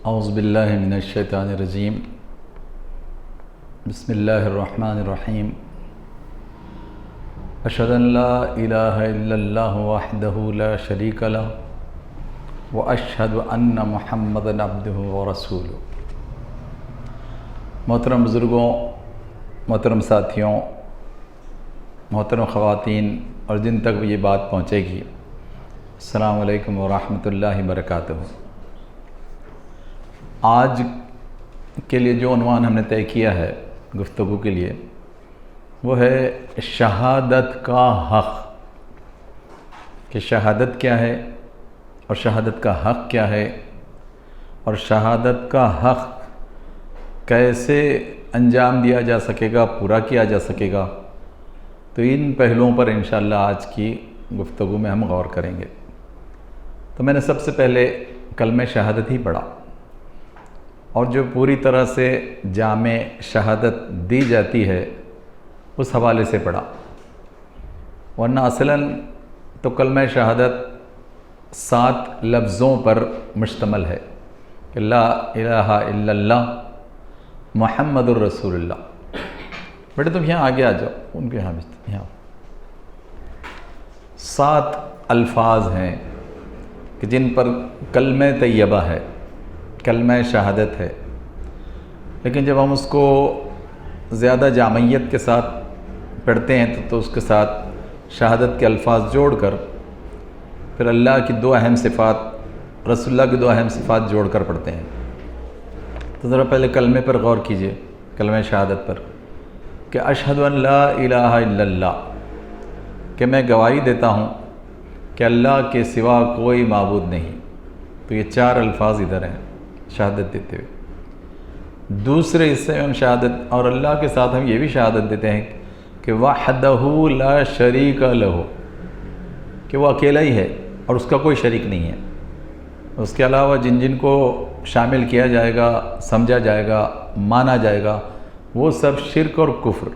اعوذ باللہ من الشیطان الرجیم بسم اللہ الرحمن الرحیم اشہد ان لا الہ الا اللہ وحدہ لا شریک لہ واشہد ان محمدا عبدہ ورسولہ۔ محترم بزرگوں، محترم ساتھیوں، محترم خواتین اور جن تک بھی یہ بات پہنچے گی، السلام علیکم ورحمۃ اللہ وبرکاتہ۔ آج کے لیے جو عنوان ہم نے طے کیا ہے گفتگو کے لیے، وہ ہے شہادت کا حق، کہ شہادت کیا ہے اور شہادت کا حق کیا ہے، اور شہادت کا حق کیسے انجام دیا جا سکے گا، پورا کیا جا سکے گا۔ تو ان پہلوؤں پر انشاءاللہ آج کی گفتگو میں ہم غور کریں گے۔ تو میں نے سب سے پہلے کلمہ شہادت ہی پڑھا، اور جو پوری طرح سے جامع شہادت دی جاتی ہے اس حوالے سے پڑھا، ورنہ اصلاً تو کلمہ شہادت 7 لفظوں پر مشتمل ہے کہ لا الہ الا اللہ محمد الرسول اللہ۔ بیٹے تم یہاں آگے آ جاؤ، ان کے یہاں 7 الفاظ ہیں کہ جن پر کلمہ طیبہ ہے، کلمہ شہادت ہے، لیکن جب ہم اس کو زیادہ جامعیت کے ساتھ پڑھتے ہیں تو اس کے ساتھ شہادت کے الفاظ جوڑ کر پھر اللہ کی 2 اہم صفات، رسول اللہ کی 2 اہم صفات جوڑ کر پڑھتے ہیں۔ تو ذرا پہلے کلمے پر غور کیجئے، کلمہ شہادت پر، کہ اشہد ان لا الہ الا اللہ، کہ میں گواہی دیتا ہوں کہ اللہ کے سوا کوئی معبود نہیں۔ تو یہ 4 الفاظ ادھر ہیں شہادت دیتے ہوئے۔ دوسرے حصے میں ہم شہادت، اور اللہ کے ساتھ ہم یہ بھی شہادت دیتے ہیں کہ وحدہ لا شریک لہ، کہ وہ اکیلا ہی ہے اور اس کا کوئی شریک نہیں ہے۔ اس کے علاوہ جن جن کو شامل کیا جائے گا، سمجھا جائے گا، مانا جائے گا، وہ سب شرک اور کفر۔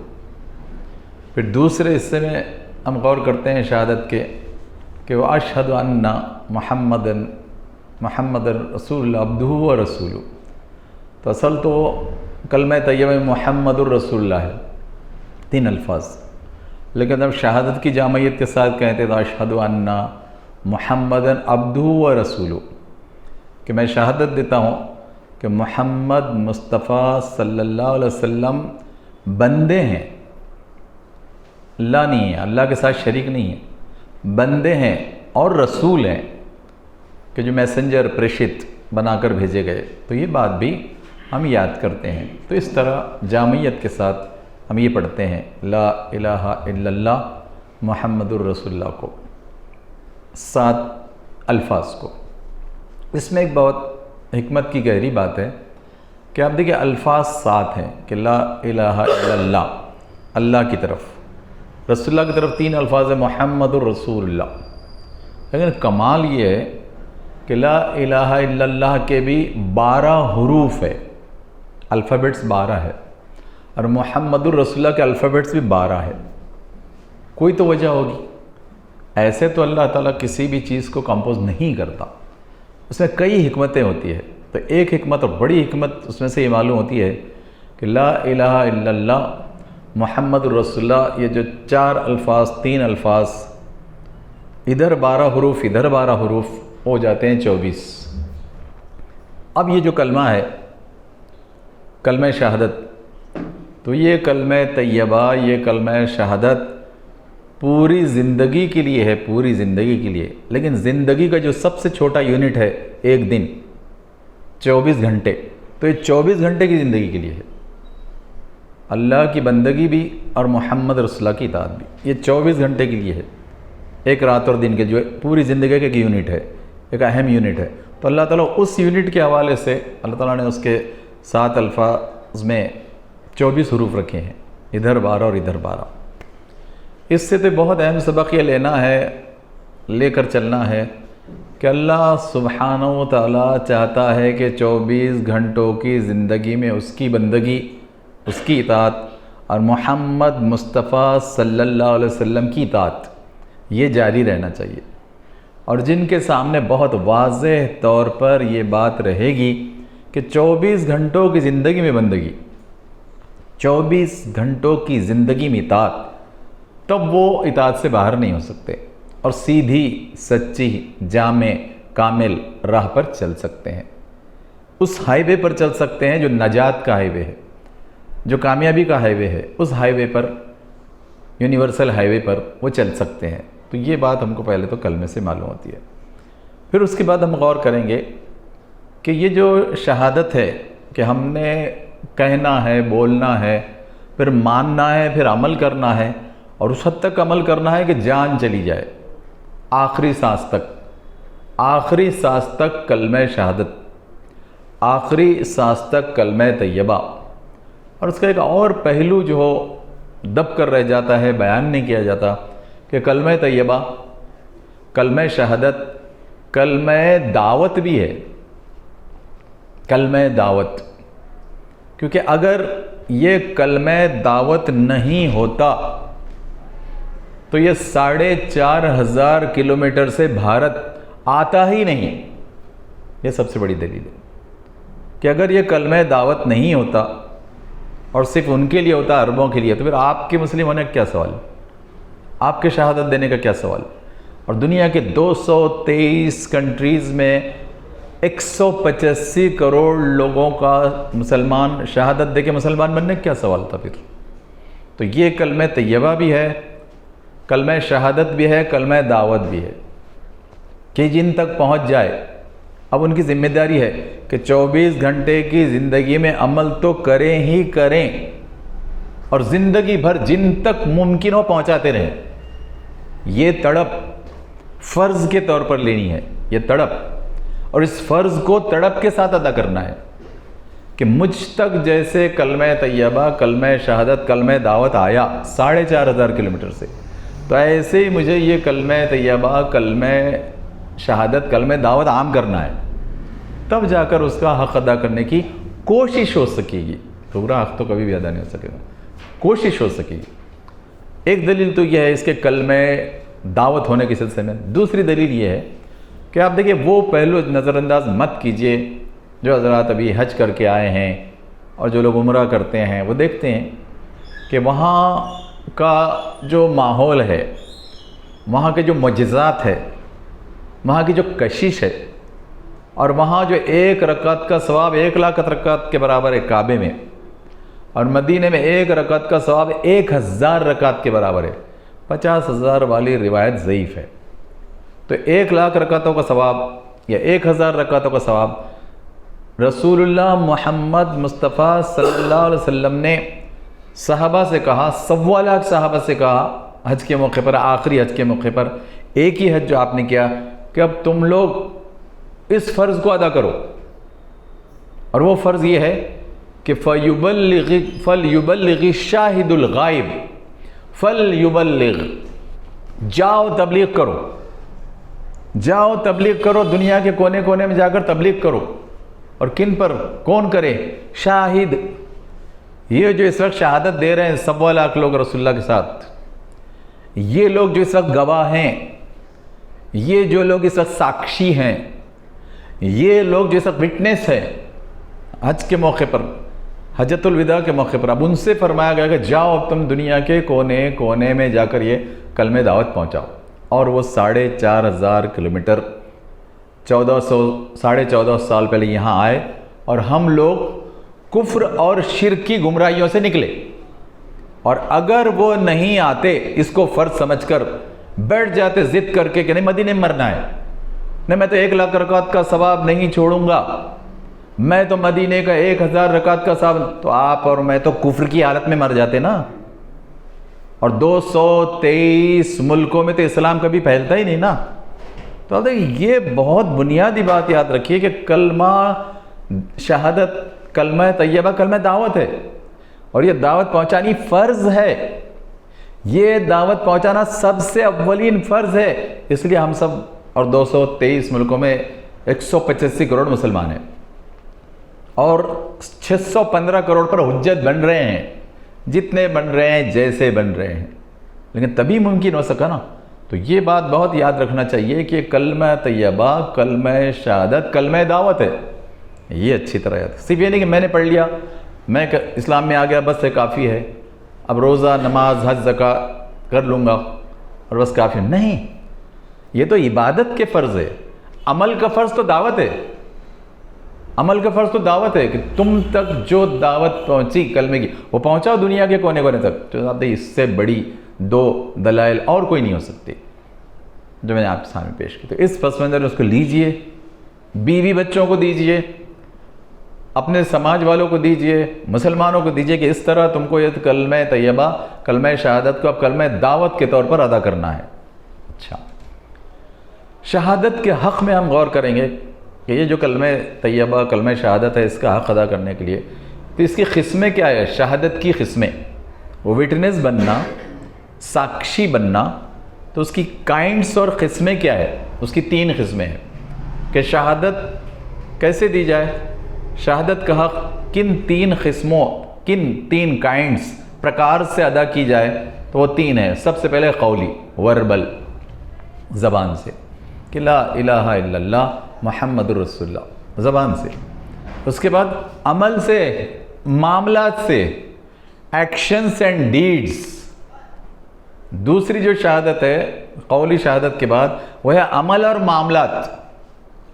پھر دوسرے حصے میں ہم غور کرتے ہیں شہادت کے کہ وہ اشہد ان محمد رسول اللہ عبدہ و رسولہ۔ تو اصل تو کلمہ طیبہ محمد الرسول اللہ ہے، 3 الفاظ، لیکن جب شہادت کی جامعیت کے ساتھ کہتے تو اشہد ان محمد عبدہ و رسولہ، کہ میں شہادت دیتا ہوں کہ محمد مصطفیٰ صلی اللہ علیہ وسلم بندے ہیں، اللہ نہیں ہے، اللہ کے ساتھ شریک نہیں ہے، بندے ہیں اور رسول ہیں، کہ جو میسنجر پریشت بنا کر بھیجے گئے۔ تو یہ بات بھی ہم یاد کرتے ہیں۔ تو اس طرح جامعیت کے ساتھ ہم یہ پڑھتے ہیں لا الہ الا اللہ محمد الرسول اللہ کو، 7 الفاظ کو۔ اس میں ایک بہت حکمت کی گہری بات ہے کہ آپ دیکھیں الفاظ 7 ہیں کہ لا الہ الا اللہ، اللہ کی طرف، رسول اللہ کی طرف 3 الفاظ ہیں محمد الرسول اللہ۔ لیکن کمال یہ ہے کہ لا الہ الا اللہ کے بھی 12 حروف ہے، الفابیٹس 12 ہے، اور محمد الرسول اللہ کے الفابیٹس بھی 12 ہے۔ کوئی تو وجہ ہوگی، ایسے تو اللہ تعالیٰ کسی بھی چیز کو کمپوز نہیں کرتا، اس میں کئی حکمتیں ہوتی ہیں۔ تو ایک حکمت اور بڑی حکمت اس میں سے یہ معلوم ہوتی ہے کہ لا الہ الا اللہ محمد الرسول اللہ، یہ جو 4 الفاظ، 3 الفاظ، ادھر 12 حروف، ادھر 12 حروف، ہو جاتے ہیں 24۔ اب یہ جو کلمہ ہے، کلمہ شہادت، تو یہ کلمہ طیبہ، یہ کلمہ شہادت پوری زندگی کے لیے ہے، پوری زندگی کے لیے۔ لیکن زندگی کا جو سب سے چھوٹا یونٹ ہے، ایک دن، 24 گھنٹے، تو یہ 24 گھنٹے کی زندگی کے لیے ہے، اللہ کی بندگی بھی اور محمد رسول اللہ کی اطاعت بھی، یہ 24 گھنٹے کے لیے ہے، ایک رات اور دن کے، جو پوری زندگی کا ایک یونٹ ہے، ایک اہم یونٹ ہے۔ تو اللہ تعالیٰ اس یونٹ کے حوالے سے اللہ تعالیٰ نے اس کے 7 الفاظ میں 24 حروف رکھے ہیں، ادھر 12 اور ادھر 12۔ اس سے تو بہت اہم سبق یہ لینا ہے، لے کر چلنا ہے کہ اللہ سبحانہ و تعالیٰ چاہتا ہے کہ 24 گھنٹوں کی زندگی میں اس کی بندگی، اس کی اطاعت، اور محمد مصطفیٰ صلی اللہ علیہ وسلم کی اطاعت یہ جاری رہنا چاہیے۔ اور جن کے سامنے بہت واضح طور پر یہ بات رہے گی کہ 24 گھنٹوں کی زندگی میں بندگی، 24 گھنٹوں کی زندگی میں اطاعت، تب وہ اطاعت سے باہر نہیں ہو سکتے اور سیدھی سچی جامع کامل راہ پر چل سکتے ہیں، اس ہائی وے پر چل سکتے ہیں جو نجات کا ہائی وے ہے، جو کامیابی کا ہائی وے ہے، اس ہائی وے پر، یونیورسل ہائی وے پر وہ چل سکتے ہیں۔ تو یہ بات ہم کو پہلے تو کلمے سے معلوم ہوتی ہے۔ پھر اس کے بعد ہم غور کریں گے کہ یہ جو شہادت ہے کہ ہم نے کہنا ہے، بولنا ہے، پھر ماننا ہے، پھر عمل کرنا ہے، اور اس حد تک عمل کرنا ہے کہ جان چلی جائے، آخری سانس تک، آخری سانس تک کلمہ شہادت، آخری سانس تک کلمہ طیبہ۔ اور اس کا ایک اور پہلو جو دب کر رہ جاتا ہے، بیان نہیں کیا جاتا، کہ کلمہ طیبہ، کلمہ شہادت، کلمہ دعوت بھی ہے، کلمہ دعوت۔ کیونکہ اگر یہ کلمہ دعوت نہیں ہوتا تو یہ 4,500 کلومیٹر سے بھارت آتا ہی نہیں۔ یہ سب سے بڑی دلیل ہے کہ اگر یہ کلمہ دعوت نہیں ہوتا اور صرف ان کے لیے ہوتا، عربوں کے لیے، تو پھر آپ کے مسلم ہونے کا کیا سوال، آپ کے شہادت دینے کا کیا سوال؟ اور دنیا کے 223 کنٹریز میں 185 کروڑ لوگوں کا مسلمان شہادت دے کے مسلمان بننے کا کیا سوال تھا پھر؟ تو یہ کلمہ طیبہ بھی ہے، کلمہ شہادت بھی ہے، کلمہ دعوت بھی ہے، کہ جن تک پہنچ جائے اب ان کی ذمہ داری ہے کہ 24 گھنٹے کی زندگی میں عمل تو کریں ہی کریں، اور زندگی بھر جن تک ممکن ہو پہنچاتے رہیں۔ یہ تڑپ فرض کے طور پر لینی ہے، یہ تڑپ، اور اس فرض کو تڑپ کے ساتھ ادا کرنا ہے کہ مجھ تک جیسے کلمہ طیبہ، کلمہ شہادت، کلمہ دعوت آیا 4,500 کلومیٹر سے، تو ایسے ہی مجھے یہ کلمہ طیبہ، کلمہ شہادت، کلمہ دعوت عام کرنا ہے، تب جا کر اس کا حق ادا کرنے کی کوشش ہو سکے گی۔ پورا حق تو کبھی بھی ادا نہیں ہو سکے گا، کوشش ہو سکے گی۔ ایک دلیل تو یہ ہے اس کے کلمہ دعوت ہونے کے سلسلے میں۔ دوسری دلیل یہ ہے کہ آپ دیکھیں وہ پہلو نظر انداز مت کیجئے جو حضرات ابھی حج کر کے آئے ہیں اور جو لوگ عمرہ کرتے ہیں، وہ دیکھتے ہیں کہ وہاں کا جو ماحول ہے، وہاں کے جو معجزات ہے، وہاں کی جو کشش ہے، اور وہاں جو 1 رکعت کا ثواب 1,00,000 رکعت کے برابر ہے کعبے میں، اور مدینے میں 1 رکعت کا ثواب 1,000 رکعت کے برابر ہے۔ 50,000 والی روایت ضعیف ہے، تو 1,00,000 رکعتوں کا ثواب یا 1,000 رکعتوں کا ثواب رسول اللہ محمد مصطفیٰ صلی اللہ علیہ وسلم نے صحابہ سے کہا، 1,25,000 صحابہ سے کہا حج کے موقع پر، آخری حج کے موقع پر، ایک ہی حج جو آپ نے کیا، کہ اب تم لوگ اس فرض کو ادا کرو، اور وہ فرض یہ ہے کہ فَلْيُبَلِّغِ الشَّاهِدُ الْغَائِبِ، فَلْيُبَلِّغ، جاؤ تبلیغ کرو، جاؤ تبلیغ کرو، دنیا کے کونے کونے میں جا کر تبلیغ کرو۔ اور کن پر، کون کرے؟ شاہد، یہ جو اس وقت شہادت دے رہے ہیں 1,25,000 لوگ رسول اللہ کے ساتھ، یہ لوگ جو اس وقت گواہ ہیں، یہ جو لوگ اس وقت ساکشی ہیں، یہ لوگ جو اس وقت وٹنس ہیں حج کے موقع پر، حجۃ الوداع کے موقع پر، اب ان سے فرمایا گیا کہ جاؤ اب تم دنیا کے کونے کونے میں جا کر یہ کلمہ دعوت پہنچاؤ۔ اور وہ 4,500 کلومیٹر 1400 سال پہلے یہاں آئے، اور ہم لوگ کفر اور شرک کی گمراہیوں سے نکلے، اور اگر وہ نہیں آتے اس کو فرض سمجھ کر بیٹھ جاتے ضد کر کے کہ نہیں مدینے میں مرنا ہے، نہیں میں تو 1,00,000 رکعت کا ثواب نہیں چھوڑوں گا، میں تو مدینے کا 1,000 رکعت کا ثواب، تو آپ اور میں تو کفر کی حالت میں مر جاتے نا۔ اور 223 ملکوں میں تو اسلام کبھی پھیلتا ہی نہیں نا۔ تو اب یہ بہت بنیادی بات یاد رکھیے کہ کلمہ شہادت، کلمہ طیبہ، کلمہ دعوت ہے، اور یہ دعوت پہنچانی فرض ہے، یہ دعوت پہنچانا سب سے اولین فرض ہے۔ اس لیے ہم سب اور 223 ملکوں میں 185 کروڑ مسلمان ہیں، اور 615 کروڑ پر حجت بن رہے ہیں، جتنے بن رہے ہیں، جیسے بن رہے ہیں، لیکن تبھی ممکن ہو سکا نا۔ تو یہ بات بہت یاد رکھنا چاہیے کہ کلمہ طیبہ، کلمہ شہادت، کلمہ دعوت ہے، یہ اچھی طرح یاد، صرف یہ نہیں کہ میں نے پڑھ لیا، میں اسلام میں آ گیا بس یہ کافی ہے، اب روزہ نماز حج زکوٰۃ کر لوں گا اور بس کافی نہیں، یہ تو عبادت کے فرض ہے، عمل کا فرض تو دعوت ہے، عمل کا فرض تو دعوت ہے کہ تم تک جو دعوت پہنچی کلمے کی وہ پہنچاؤ دنیا کے کونے کونے تک. تو آپ اس سے بڑی دو دلائل اور کوئی نہیں ہو سکتی جو میں نے آپ کے سامنے پیش کی. تو اس پس منظر میں اس کو لیجئے، بیوی بچوں کو دیجئے، اپنے سماج والوں کو دیجئے، مسلمانوں کو دیجئے کہ اس طرح تم کو یہ کلمہ طیبہ، کلمہ شہادت کو اب کلمہ دعوت کے طور پر ادا کرنا ہے. اچھا، شہادت کے حق میں ہم غور کریں گے کہ یہ جو کلمہ طیبہ کلمہ شہادت ہے اس کا حق ادا کرنے کے لیے تو اس کی قسمیں کیا ہے. شہادت کی قسمیں، وہ وٹنس بننا، ساکشی بننا، تو اس کی کائنڈس اور قسمیں کیا ہے. اس کی 3 قسمیں ہیں کہ شہادت کیسے دی جائے، شہادت کا حق کن 3 قسموں، کن 3 کائنڈس پرکار سے ادا کی جائے. تو وہ 3 ہیں. سب سے پہلے قولی، وربل، زبان سے کہ لا الہ الا اللہ محمد الرسول اللہ، زبان سے. اس کے بعد عمل سے، معاملات سے، ایکشنز اینڈ ڈیڈز. دوسری جو شہادت ہے قولی شہادت کے بعد وہ ہے عمل اور معاملات.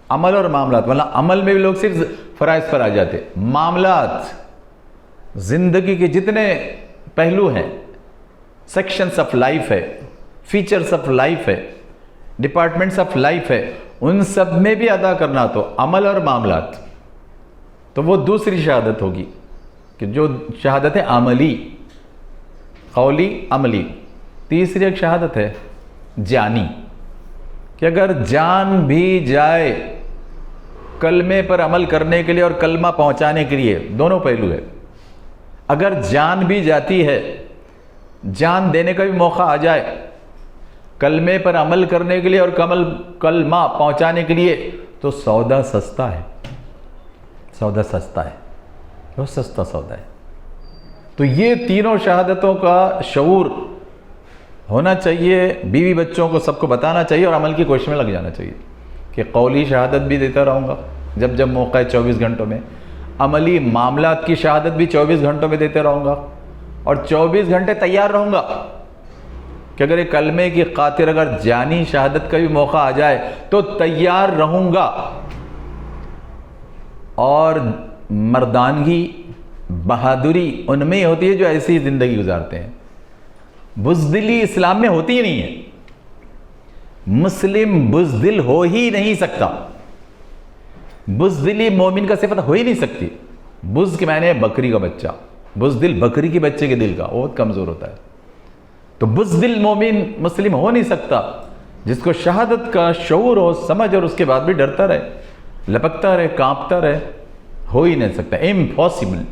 عمل اور معاملات، ورنہ عمل میں بھی لوگ صرف فرائض پر آ جاتے. معاملات، زندگی کے جتنے پہلو ہیں، سیکشنز آف لائف ہے، فیچرز آف لائف ہے، ڈپارٹمنٹس آف لائف ہے، ان سب میں بھی ادا کرنا تو عمل اور معاملات. تو وہ دوسری شہادت ہوگی کہ جو شہادت ہے عملی، قولی عملی. تیسری ایک شہادت ہے جانی کہ اگر جان بھی جائے کلمے پر عمل کرنے کے لیے اور کلمہ پہنچانے کے لیے، دونوں پہلو ہے. اگر جان بھی جاتی ہے، جان دینے کا بھی موقع آ جائے کلمے پر عمل کرنے کے لیے اور کلمہ پہنچانے کے لیے، تو سودا سستا ہے. سودا سستا ہے، بہت سستا سودا ہے. تو یہ تینوں شہادتوں کا شعور ہونا چاہیے، بیوی بچوں کو سب کو بتانا چاہیے اور عمل کی کوشش میں لگ جانا چاہیے کہ قولی شہادت بھی دیتا رہوں گا جب جب موقع ہے 24 گھنٹوں میں، عملی معاملات کی شہادت بھی 24 گھنٹوں میں دیتے رہوں گا، اور 24 گھنٹے تیار رہوں گا کہ اگر ایک کلمے کی خاطر اگر جانی شہادت کا بھی موقع آ جائے تو تیار رہوں گا. اور مردانگی، بہادری ان میں ہی ہوتی ہے جو ایسی زندگی گزارتے ہیں. بزدلی اسلام میں ہوتی ہی نہیں ہے. مسلم بزدل ہو ہی نہیں سکتا، بزدلی مومن کا صفت ہو ہی نہیں سکتی. بز کے معنی ہے بکری کا بچہ، بزدل بکری کے بچے کے دل کا، وہ بہت کمزور ہوتا ہے. تو بزدل مومن مسلم ہو نہیں سکتا جس کو شہادت کا شعور ہو، سمجھ، اور اس کے بعد بھی ڈرتا رہے، لپکتا رہے، کانپتا رہے. ہو ہی نہیں سکتا، امپاسبل.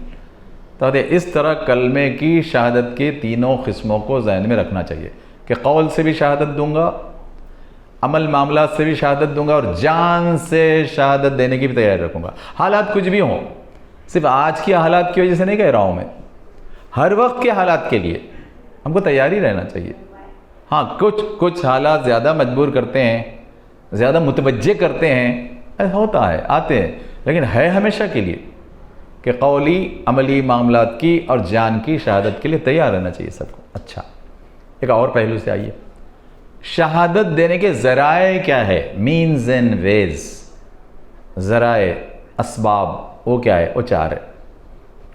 تو اس طرح کلمے کی شہادت کے تینوں قسموں کو ذہن میں رکھنا چاہیے کہ قول سے بھی شہادت دوں گا، عمل معاملات سے بھی شہادت دوں گا، اور جان سے شہادت دینے کی بھی تیاری رکھوں گا. حالات کچھ بھی ہوں، صرف آج کی حالات کی وجہ سے نہیں کہہ رہا ہوں میں، ہر وقت کے حالات کے لیے ہم کو تیاری رہنا چاہیے. ہاں کچھ حالات زیادہ مجبور کرتے ہیں، زیادہ متوجہ کرتے ہیں، ہوتا ہے، آتے ہیں، لیکن ہے ہمیشہ کے لیے کہ قولی عملی معاملات کی اور جان کی شہادت کے لیے تیار رہنا چاہیے سب کو. اچھا، ایک اور پہلو سے آئیے، شہادت دینے کے ذرائع کیا ہے؟ مینز اینڈ ویز. ذرائع، اسباب، وہ کیا ہے؟ وہ 4 ہے.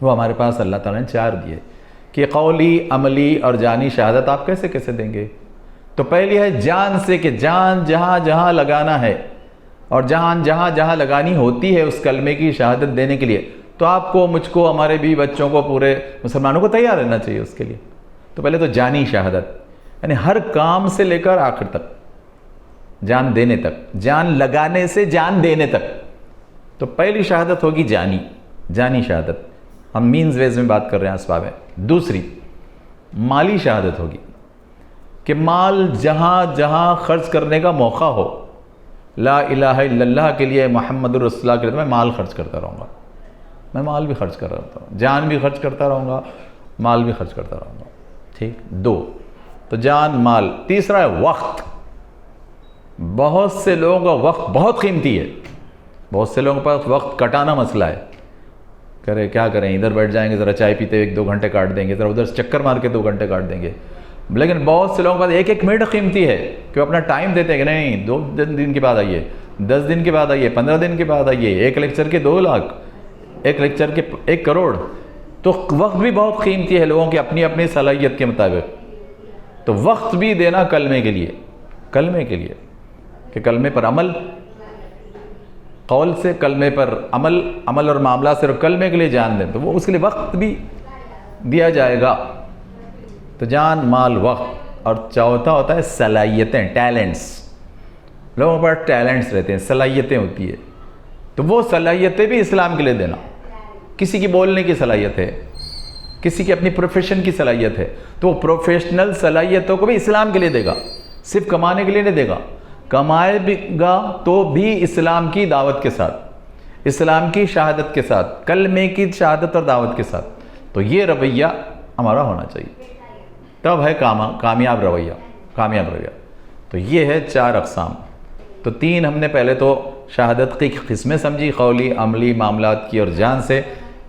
وہ ہمارے پاس اللہ تعالیٰ نے 4 دیے کہ قولی عملی اور جانی شہادت آپ کیسے کیسے دیں گے. تو پہلی ہے جان سے کہ جان جہاں جہاں لگانا ہے اور جان جہاں جہاں لگانی ہوتی ہے اس کلمے کی شہادت دینے کے لیے، تو آپ کو، مجھ کو، ہمارے بھی بچوں کو، پورے مسلمانوں کو تیار رہنا چاہیے اس کے لیے. تو پہلے تو جانی شہادت، یعنی ہر کام سے لے کر آخر تک، جان دینے تک، جان لگانے سے جان دینے تک. تو پہلی شہادت ہوگی جانی شہادت. ہم مینز ویز میں بات کر رہے ہیں، اسباب ہیں. دوسری مالی شہادت ہوگی کہ مال جہاں جہاں خرچ کرنے کا موقع ہو، لا الہ الا اللہ کے لیے، محمد الرسول اللہ کے لیے، میں مال خرچ کرتا رہوں گا. میں مال بھی خرچ کر رہا ہوں، جان بھی خرچ کرتا رہوں گا، مال بھی خرچ کرتا رہوں گا. ٹھیک، 2 تو جان، مال. تیسرا ہے وقت. بہت سے لوگوں کا وقت بہت قیمتی ہے، بہت سے لوگوں کے پاس وقت کٹانا مسئلہ ہے، کرے کیا کریں، ادھر بیٹھ جائیں گے ذرا چائے پیتے 1-2 گھنٹے کاٹ دیں گے، ذرا ادھر چکر مار کے 2 گھنٹے کاٹ دیں گے. لیکن بہت سے لوگوں کے پاس 1-1 منٹ قیمتی ہے کہ وہ اپنا ٹائم دیتے ہیں کہ نہیں 2 دن کے بعد آئیے، 10 دن کے بعد آئیے، 15 دن کے بعد آئیے، ایک لیکچر کے 2 لاکھ، ایک لیکچر کے 1 کروڑ. تو وقت بھی بہت قیمتی ہے لوگوں کی اپنی اپنی صلاحیت کے مطابق. تو وقت بھی دینا کلمے کے لیے کہ کلمے پر عمل، قول سے کلمے پر عمل اور معاملات صرف کلمے کے لیے جان دیں تو وہ اس کے لیے وقت بھی دیا جائے گا. تو جان، مال، وقت. اور چوتھا ہوتا ہے صلاحیتیں، ٹیلنٹس. لوگوں پر ٹیلنٹس رہتے ہیں، صلاحیتیں ہوتی ہے، تو وہ صلاحیتیں بھی اسلام کے لیے دینا. کسی کی بولنے کی صلاحیت ہے، کسی کی اپنی پروفیشن کی صلاحیت ہے، تو وہ پروفیشنل صلاحیتوں کو بھی اسلام کے لیے دے گا، صرف کمانے کے لیے نہیں دے گا. کمائے گا تو بھی اسلام کی دعوت کے ساتھ، اسلام کی شہادت کے ساتھ، کلمے کی شہادت اور دعوت کے ساتھ. تو یہ رویہ ہمارا ہونا چاہیے، تب ہے کامیاب رویہ. تو یہ ہے 4 اقسام. تو 3 ہم نے پہلے تو شہادت کی قسمیں سمجھی، قولی، عملی، معاملات کی اور جان سے.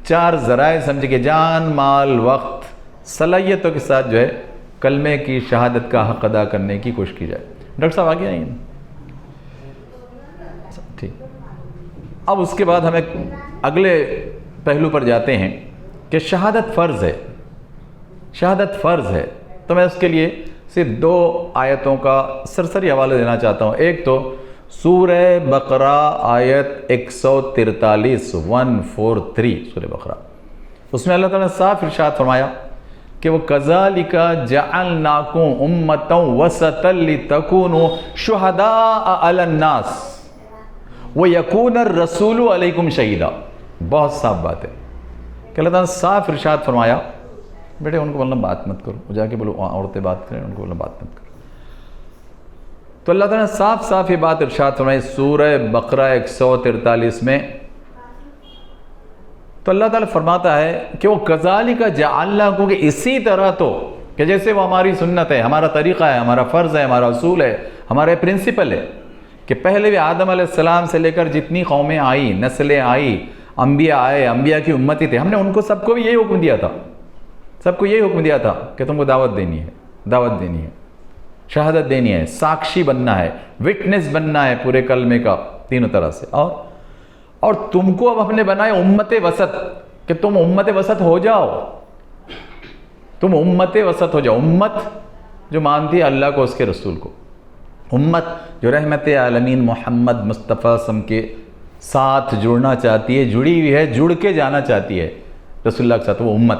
4 ذرائع سمجھے کہ جان، مال، وقت، صلاحیتوں کے ساتھ جو ہے کلمے کی شہادت کا حق ادا کرنے کی کوشش کی جائے. ڈاکٹر صاحب آگے آئیں. ٹھیک. اب اس کے بعد ہمیں اگلے پہلو پر جاتے ہیں کہ شہادت فرض ہے. تو میں اس کے لیے صرف 2 آیتوں کا سرسری حوالہ دینا چاہتا ہوں. ایک تو سورہ بقرہ آیت 143 سورہ بقرہ. اس میں اللہ تعالیٰ نے صاف ارشاد فرمایا کہ وہ كَذَلِكَ جَعَلْنَاكُمْ أُمَّةً وَسَطًا لِتَكُونُوا شُهَدَاءَ عَلَى النَّاسِ وَيَكُونَ الرَّسُولُ عَلَيْكُمْ شَهِيدًا. بہت صاف بات ہے کہ اللہ تعالیٰ نے صاف ارشاد فرمایا. بیٹے ان کو بولنا بات مت کرو، وہ جا کے بولو عورتیں بات کریں، ان کو بولنا بات مت کرو. تو اللہ تعالیٰ نے صاف یہ بات ارشاد فرمائی سورہ بقرہ 143 میں. تو اللہ تعالیٰ فرماتا ہے کہ وہ کذالک جعلناکم، کہ اسی طرح تو کہ جیسے وہ ہماری سنت ہے، ہمارا طریقہ ہے، ہمارا فرض ہے، ہمارا اصول ہے، ہمارا پرنسپل ہے کہ پہلے بھی آدم علیہ السلام سے لے کر جتنی قومیں آئی، نسلیں آئی، انبیاء آئے، انبیاء کی امتی تھے، ہم نے ان کو سب کو بھی یہی حکم دیا تھا، کہ تم کو دعوت دینی ہے، شہادت دینی ہے، ساکشی بننا ہے، وٹنس بننا ہے پورے کلمے کا 3 طرح سے. اور تم کو اب ہم نے بنائے امت وسط، کہ تم امت وسط ہو جاؤ. امت جو مانتی ہے اللہ کو، اس کے رسول کو. امت جو رحمت عالمین محمد مصطفیٰ سم کے ساتھ جڑنا چاہتی ہے، جڑی ہوئی ہے، جڑ کے جانا چاہتی ہے رسول اللہ کے ساتھ، وہ امت.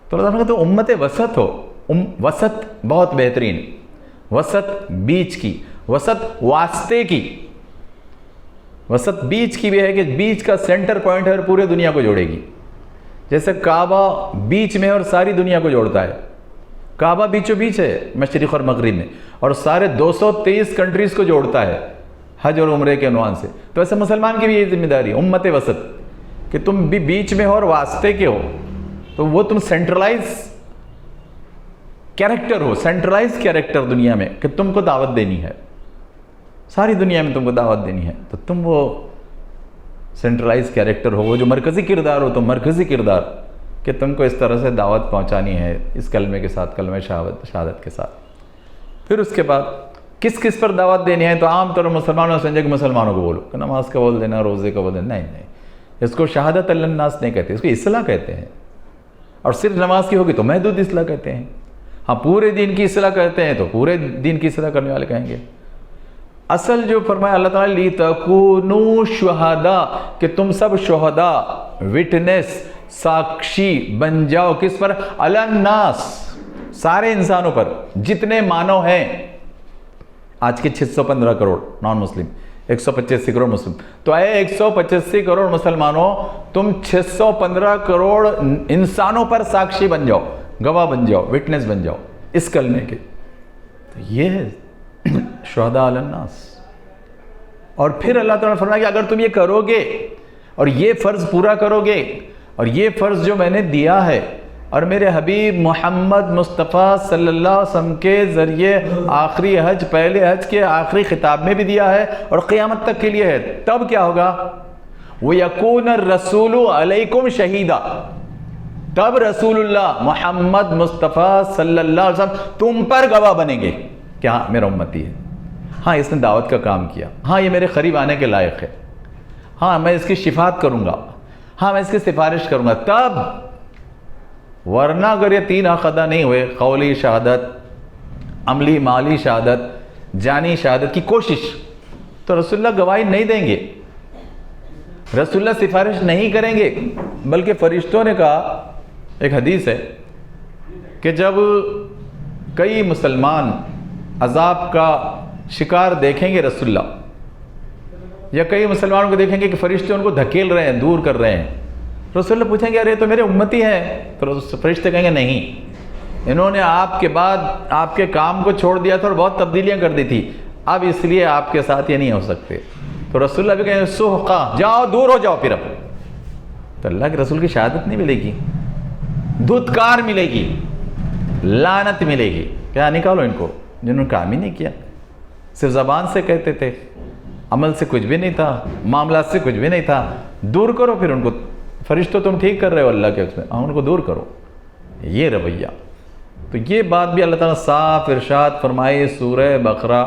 تو اللہ تعالیٰ کہتے ہیں امت وسط ہو. وسط بہت بہترین، وسط بیچ کی، وسط واسطے کی. وسط بیچ کی بھی ہے کہ بیچ کا سینٹر پوائنٹ ہے اور پورے دنیا کو جوڑے گی. جیسے کعبہ بیچ میں اور ساری دنیا کو جوڑتا ہے. کعبہ بیچو بیچ ہے مشرق اور مغرب میں، اور سارے 223 کنٹریز کو جوڑتا ہے حج اور عمرے کے عنوان سے. تو ایسے مسلمان کی بھی یہ ذمہ داری ہے، امت وسط، کہ تم بھی بیچ میں ہو اور واسطے کے ہو. تو وہ تم سینٹرلائز کیریکٹر ہو، سینٹرلائز کیریکٹر دنیا میں، کہ تم کو دعوت دینی ہے، ساری دنیا میں تم کو دعوت دینی ہے. تو تم وہ سینٹرلائز کیریکٹر ہو، وہ جو مرکزی کردار ہو، تم مرکزی کردار، کہ تم کو اس طرح سے دعوت پہنچانی ہے اس کلمے کے ساتھ، کلمہ شہادت کے ساتھ. پھر اس کے بعد کس پر دعوت دینی ہے؟ تو عام طور پر مسلمانوں سے کہ مسلمانوں کو بولو، کہ نماز کا بول دینا، روزے کا بول دینا. نہیں، اس کو شہادت الناس نہیں کہتے، اس کو اصلاح کہتے ہیں. اور صرف نماز کی ہوگی تو محدود اصلاح کہتے ہیں. ہاں پورے دین کی اصلاح کہتے ہیں تو پورے دین کی اصلاح کرنے والے کہیں گے. اصل جو فرمایا اللہ تعالیٰ لِتَكُونُوا شُهَدَاءَ، کہ تم سب شہداء، وٹنس، ساکشی بن جاؤ. کس پر؟ علی الناس، سارے انسانوں پر، جتنے مانو ہیں. آج کے 615 کروڑ نان مسلم، 185 کروڑ مسلم. تو اے 185 کروڑ مسلمانوں، تم 615 کروڑ انسانوں پر ساکشی بن جاؤ، گواہ بن جاؤ، وٹنس بن جاؤ اس کلمے کے. تو یہ ہے شہداء علی الناس. اور پھر اللہ تعالیٰ نے فرمایا کہ اگر تم یہ کرو گے اور یہ فرض پورا کرو گے، اور یہ فرض جو میں نے دیا ہے اور میرے حبیب محمد مصطفیٰ صلی اللہ علیہ وسلم کے ذریعے آخری حج پہلے حج کے آخری خطاب میں بھی دیا ہے اور قیامت تک کے لیے ہے. تب کیا ہوگا؟ وَيَكُونَ الرَّسُولُ عَلَيْكُمْ شَهِيدًا. تب رسول اللہ محمد مصطفیٰ صلی اللہ علیہ وسلم تم پر گواہ بنیں گے کہ ہاں میرا امتی ہے، ہاں اس نے دعوت کا کام کیا، ہاں یہ میرے قریب آنے کے لائق ہے، ہاں میں اس کی شفاعت کروں گا، ہاں میں اس کی سفارش کروں گا. تب ورنہ اگر یہ تین حق ادا نہیں ہوئے، قولی شہادت، عملی مالی شہادت، جانی شہادت کی کوشش، تو رسول اللہ گواہی نہیں دیں گے، رسول اللہ سفارش نہیں کریں گے. بلکہ فرشتوں نے کہا، ایک حدیث ہے کہ جب کئی مسلمان عذاب کا شکار دیکھیں گے رسول اللہ، یا کئی مسلمانوں کو دیکھیں گے کہ فرشتے ان کو دھکیل رہے ہیں، دور کر رہے ہیں، رسول اللہ پوچھیں گے ارے تو میرے امتی ہیں؟ تو فرشتے کہیں گے نہیں، انہوں نے آپ کے بعد آپ کے کام کو چھوڑ دیا تھا اور بہت تبدیلیاں کر دی تھی، اب اس لیے آپ کے ساتھ یہ نہیں ہو سکتے. تو رسول اللہ بھی کہیں سحقا، جاؤ دور ہو جاؤ. پھر اب تو اللہ کے رسول کی شہادت نہیں ملے گی، دھتکار ملے گی، لعنت ملے گی. کیا نکالو ان کو جنہوں نے کام ہی نہیں کیا، صرف زبان سے کہتے تھے، عمل سے کچھ بھی نہیں تھا، معاملات سے کچھ بھی نہیں تھا. دور کرو پھر ان کو. فرشتوں تم ٹھیک کر رہے ہو اللہ کے اس میں، ان کو دور کرو. یہ رویہ. تو یہ بات بھی اللہ تعالیٰ صاف ارشاد فرمائی سورہ بقرہ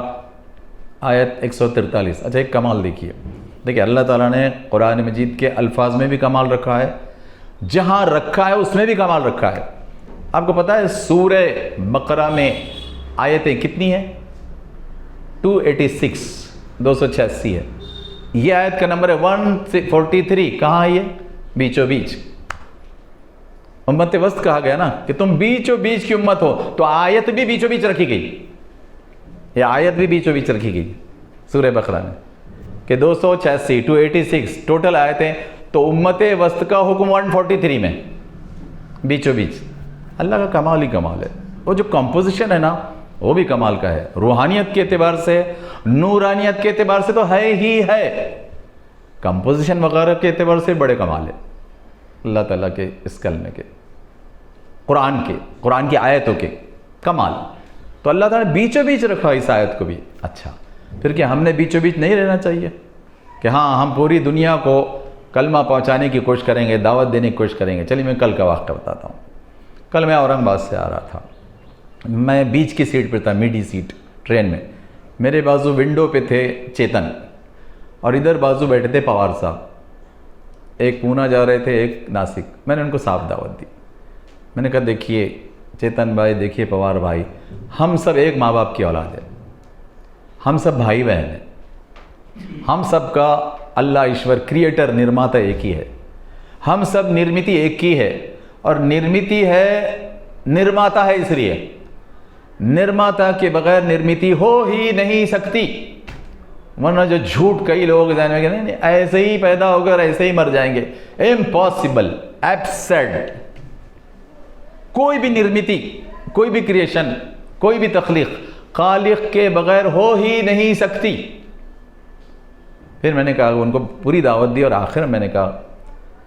آیت 143. اچھا ایک کمال دیکھیے اللہ تعالیٰ نے قرآن مجید کے الفاظ میں بھی کمال رکھا ہے، جہاں رکھا ہے اس میں بھی کمال رکھا ہے. آپ کو پتہ ہے سورہ بقرہ میں آیتیں کتنی ہیں؟ 286 286 ہے. یہ آیت کا نمبر ہے 143. کہاں ہے یہ؟ بیچو بیچ. امت وسط کہا گیا نا کہ تم بیچو بیچ کی امت ہو، تو آیت بھی بیچو بیچ رکھی گئی. یہ آیت بھی بیچو بیچ رکھی گئی سورہ بقرہ میں کہ 286 286 ٹوٹل آیتیں. تو امت وسط کا حکم 143 میں بیچو بیچ. اللہ کا کمال ہی کمال ہے. وہ جو کمپوزیشن ہے نا وہ بھی کمال کا ہے. روحانیت کے اعتبار سے، نورانیت کے اعتبار سے تو ہے ہی ہے، کمپوزیشن وغیرہ کے اعتبار سے بڑے کمال ہے اللہ تعالیٰ کے اس کلمے کے، قرآن کی آیتوں کے کمال. تو اللہ تعالیٰ نے بیچو بیچ رکھا اس آیت کو بھی. اچھا پھر کیا ہم نے بیچو بیچ نہیں رہنا چاہیے کہ ہاں ہم پوری دنیا کو کلمہ پہنچانے کی کوشش کریں گے، دعوت دینے کی کوشش کریں گے؟ چلیے میں کل کا واقعہ بتاتا ہوں. کل میں اورنگ آباد سے آ رہا تھا، میں بیچ کی سیٹ پہ تھا، میڈی سیٹ ٹرین میں. میرے بازو ونڈو پہ تھے چیتن اور ادھر بازو بیٹھے تھے پوار صاحب. ایک پونا جا رہے تھے، ایک ناسک. میں نے ان کو صاف دعوت دی. میں نے کہا دیکھیے چیتن بھائی، دیکھیے پوار بھائی، ہم سب ایک ماں باپ کی اولاد ہے، ہم سب بھائی بہن ہیں، ہم سب کا اللہ ایشور کریٹر نرماتا ایک ہی ہے، ہم سب نرمتی ایک ہی ہے. اور نرمتی ہے، نرماتا ہے، اس لیے نرماتا کے بغیر نرمتی ہو ہی نہیں سکتی. ورنہ جو جھوٹ کئی لوگ ذہن میں کہ نہیں ایسے ہی پیدا ہو کر ایسے ہی مر جائیں گے، امپاسبل، ایبسرڈ. کوئی بھی نرمتی، کوئی بھی کریشن، کوئی بھی تخلیق خالق کے بغیر ہو ہی نہیں سکتی. پھر میں نے کہا ان کو پوری دعوت دی اور آخر میں نے کہا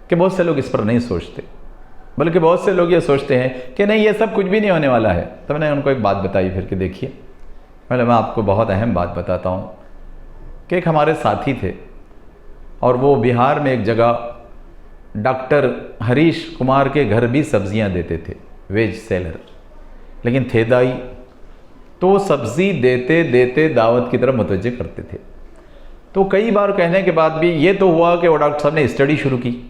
کہ بہت سے لوگ اس پر نہیں سوچتے، بلکہ بہت سے لوگ یہ سوچتے ہیں کہ نہیں یہ سب کچھ بھی نہیں ہونے والا ہے. تو میں نے ان کو ایک بات بتائی پھر کہ دیکھیے میں آپ کو بہت اہم بات بتاتا ہوں کہ ایک ہمارے ساتھی تھے اور وہ بہار میں ایک جگہ ڈاکٹر ہریش کمار کے گھر بھی سبزیاں دیتے تھے، ویج سیلر، لیکن تھے دائی. تو وہ سبزی دیتے دیتے دعوت کی طرف متوجہ کرتے تھے. تو کئی بار کہنے کے بعد بھی یہ تو ہوا کہ وہ ڈاکٹر صاحب نے اسٹڈی شروع کی،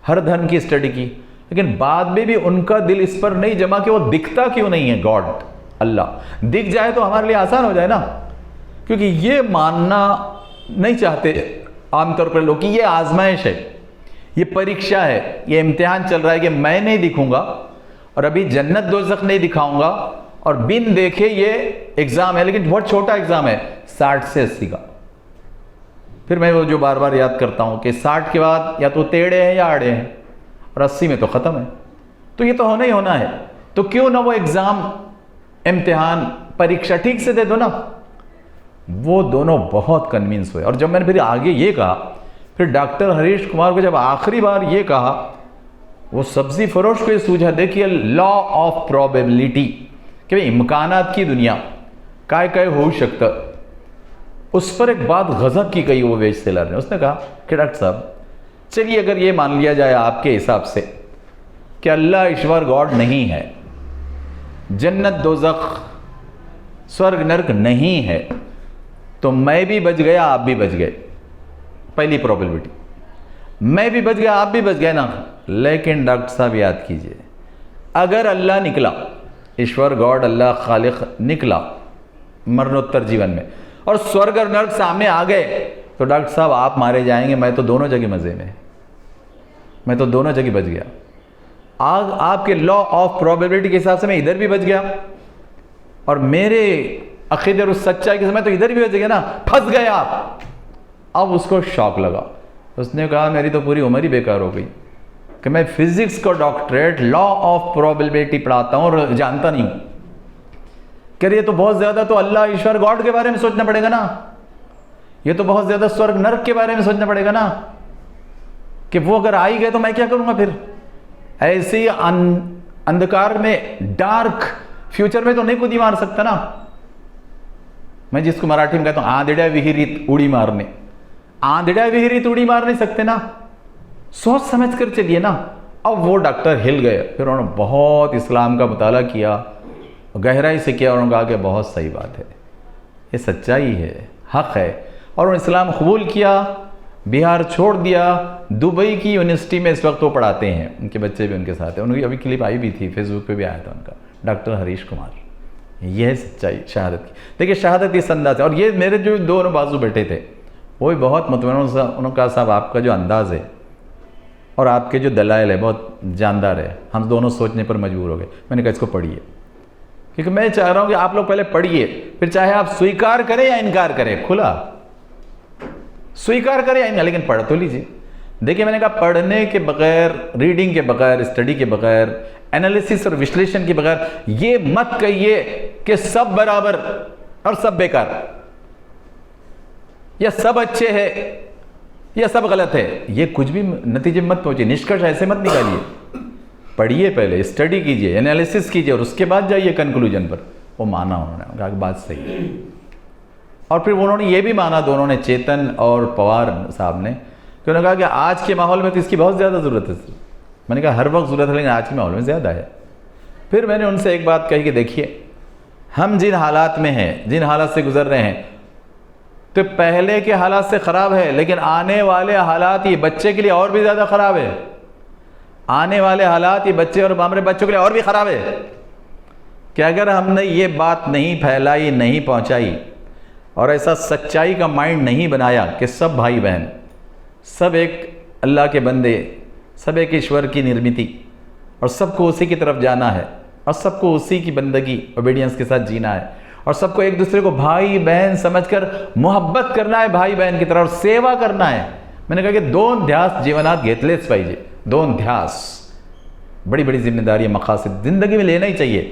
ہر دھن کی اسٹڈی کی، لیکن بعد میں بھی ان کا دل اس پر نہیں جما کہ وہ دکھتا کیوں نہیں ہے گاڈ، اللہ دکھ جائے تو ہمارے لیے آسان ہو جائے نا. کیونکہ یہ ماننا نہیں چاہتے عام طور پر لوگ کہ یہ آزمائش ہے، یہ پریکشا ہے، یہ امتحان چل رہا ہے کہ میں نہیں دکھوں گا اور ابھی جنت دوزخ نہیں دکھاؤں گا اور بن دیکھے یہ ایگزام ہے، لیکن بہت چھوٹا ایگزام ہے 60 سے 80 کا. پھر میں وہ جو بار بار یاد کرتا ہوں کہ 60 کے بعد یا تو ٹیڑھے ہیں یا آڑے ہیں اور 80 میں تو ختم ہے. تو یہ تو ہونا ہی ہونا ہے، تو کیوں نہ وہ ایگزام، امتحان، پریکشا ٹھیک سے دے دو نا. وہ دونوں بہت کنوینس ہوئے. اور جب میں نے پھر آگے یہ کہا، پھر ڈاکٹر ہریش کمار کو جب آخری بار یہ کہا وہ سبزی فروش کو یہ سوجھا، دیکھیے لا آف پروبیبلٹی کہ بھئی امکانات کی دنیا کائے ہو سکتا. اس پر ایک بات غضب کی گئی وہ ویج سیلر نے. اس نے کہا کہ ڈاکٹر صاحب چلیے اگر یہ مان لیا جائے آپ کے حساب سے کہ اللہ ایشور گاڈ نہیں ہے، جنت دوزخ سورگ نرک نہیں ہے، تو میں بھی بچ گیا آپ بھی بچ گئے. پہلی پروبیبلٹی، میں بھی بچ گیا آپ بھی بچ گئے نا. لیکن ڈاکٹر صاحب یاد کیجئے، اگر اللہ نکلا، ایشور گاڈ اللہ خالق نکلا مرنوتر جیون میں، اور سورگ اور نرک سامنے آ گئے، تو ڈاکٹر صاحب آپ مارے جائیں گے، میں تو دونوں جگہ مزے میں، میں تو دونوں جگہ بچ گیا. آپ کے لا آف پروبیبلٹی کے حساب سے میں ادھر بھی بچ گیا، اور میرے عقیدے اور سچائی کے سمے تو ادھر بھی بچ گیا نا، پھنس گئے آپ. اب اس کو شوق لگا، اس نے کہا میری تو پوری عمر ہی بیکار ہو گئی کہ میں فزکس کا ڈاکٹریٹ لا آف پروبیبلٹی پڑھاتا ہوں اور جانتا نہیں ہوں. کہہ رہی ہے تو بہت زیادہ تو اللہ ایشور گاڈ کے بارے میں سوچنا پڑے گا نا، یہ تو بہت زیادہ سورگ نرک کے بارے میں سوچنا پڑے گا نا، کہ وہ اگر آئی گئے تو میں کیا کروں گا پھر. ایسی اندھکار میں ڈارک فیوچر میں تو نہیں کودی مار سکتا نا. میں جس کو مراٹھی میں کہتا ہوں آندھڑیا وہیریت اڑی مارنے، آندھڑیا وہیریت اڑی مار نہیں سکتے نا، سوچ سمجھ کر چلیے نا. اب وہ ڈاکٹر ہل گئے، پھر انہوں نے بہت اسلام کا مطالعہ کیا، گہرائی سے کیا، اور انہوں نے کہا کہ بہت صحیح بات ہے، یہ سچائی ہے، حق ہے. اور انہوں نے اسلام قبول کیا، بہار چھوڑ دیا. دبئی کی یونیورسٹی میں اس وقت وہ پڑھاتے ہیں، ان کے بچے بھی ان کے ساتھ ہیں. ان کی ابھی کلپ آئی بھی تھی، فیس بک پہ بھی آیا تھا ان کا، ڈاکٹر ہریش کمار. یہ ہے سچائی شہادت کی. دیکھیے شہادت اس انداز ہے. اور یہ میرے جو دونوں بازو بیٹھے تھے وہ بھی بہت مطمئن، انہوں نے کہا صاحب آپ کا جو انداز ہے اور آپ کے جو دلائل ہے بہت جاندار ہے، ہم دونوں سوچنے پر مجبور ہو گئے. میں نے کہا اس کو پڑھیے، کیونکہ میں چاہ رہا ہوں کہ آپ لوگ پہلے پڑھیے، پھر چاہے آپ سویکار کریں یا انکار کریں، کھلا سویکار کریں یا انکار، لیکن پڑھ تو لیجیے. دیکھیے میں نے کہا پڑھنے کے بغیر، ریڈنگ کے بغیر، اسٹڈی کے بغیر، انالیسس اور وشلیشن کے بغیر یہ مت کہیے کہ سب برابر اور سب بیکار، یا سب اچھے ہیں یا سب غلط ہے. یہ کچھ بھی نتیجے مت پہنچے، نشکرش ایسے مت نکالیے. پڑھیے پہلے، اسٹڈی کیجئے، انالیسس کیجئے، اور اس کے بعد جائیے کنکلوژن پر. وہ مانا انہوں نے، کہا کہ بات صحیح ہے. اور پھر انہوں نے یہ بھی مانا، دونوں نے، چیتن اور پوار صاحب نے، کہ انہوں نے کہا کہ آج کے ماحول میں تو اس کی بہت زیادہ ضرورت ہے. میں نے کہا ہر وقت ضرورت ہے، لیکن آج کے ماحول میں زیادہ ہے. پھر میں نے ان سے ایک بات کہی کہ دیکھیے ہم جن حالات میں ہیں، جن حالات سے گزر رہے ہیں، تو پہلے کے حالات سے خراب ہے، لیکن آنے والے حالات یہ بچے کے لیے اور بھی زیادہ خراب ہے. آنے والے حالات یہ بچے اور ہمارے بچوں کے لیے اور بھی خراب ہے. کہ اگر ہم نے یہ بات نہیں پھیلائی، نہیں پہنچائی، اور ایسا سچائی کا مائنڈ نہیں بنایا کہ سب بھائی بہن، سب ایک اللہ کے بندے، سب ایک ایشور کی نرمتی، اور سب کو اسی کی طرف جانا ہے، اور سب کو اسی کی بندگی اوبیڈینس کے ساتھ جینا ہے، اور سب کو ایک دوسرے کو بھائی بہن سمجھ کر محبت کرنا ہے بھائی بہن کی طرح، اور سیوا کرنا ہے. میں نے کہا کہ دون دھیاس جیونات گھیتلیس پائیجے، دون دھیاس، بڑی بڑی ذمہ داری مقاصد زندگی میں لینا ہی چاہیے.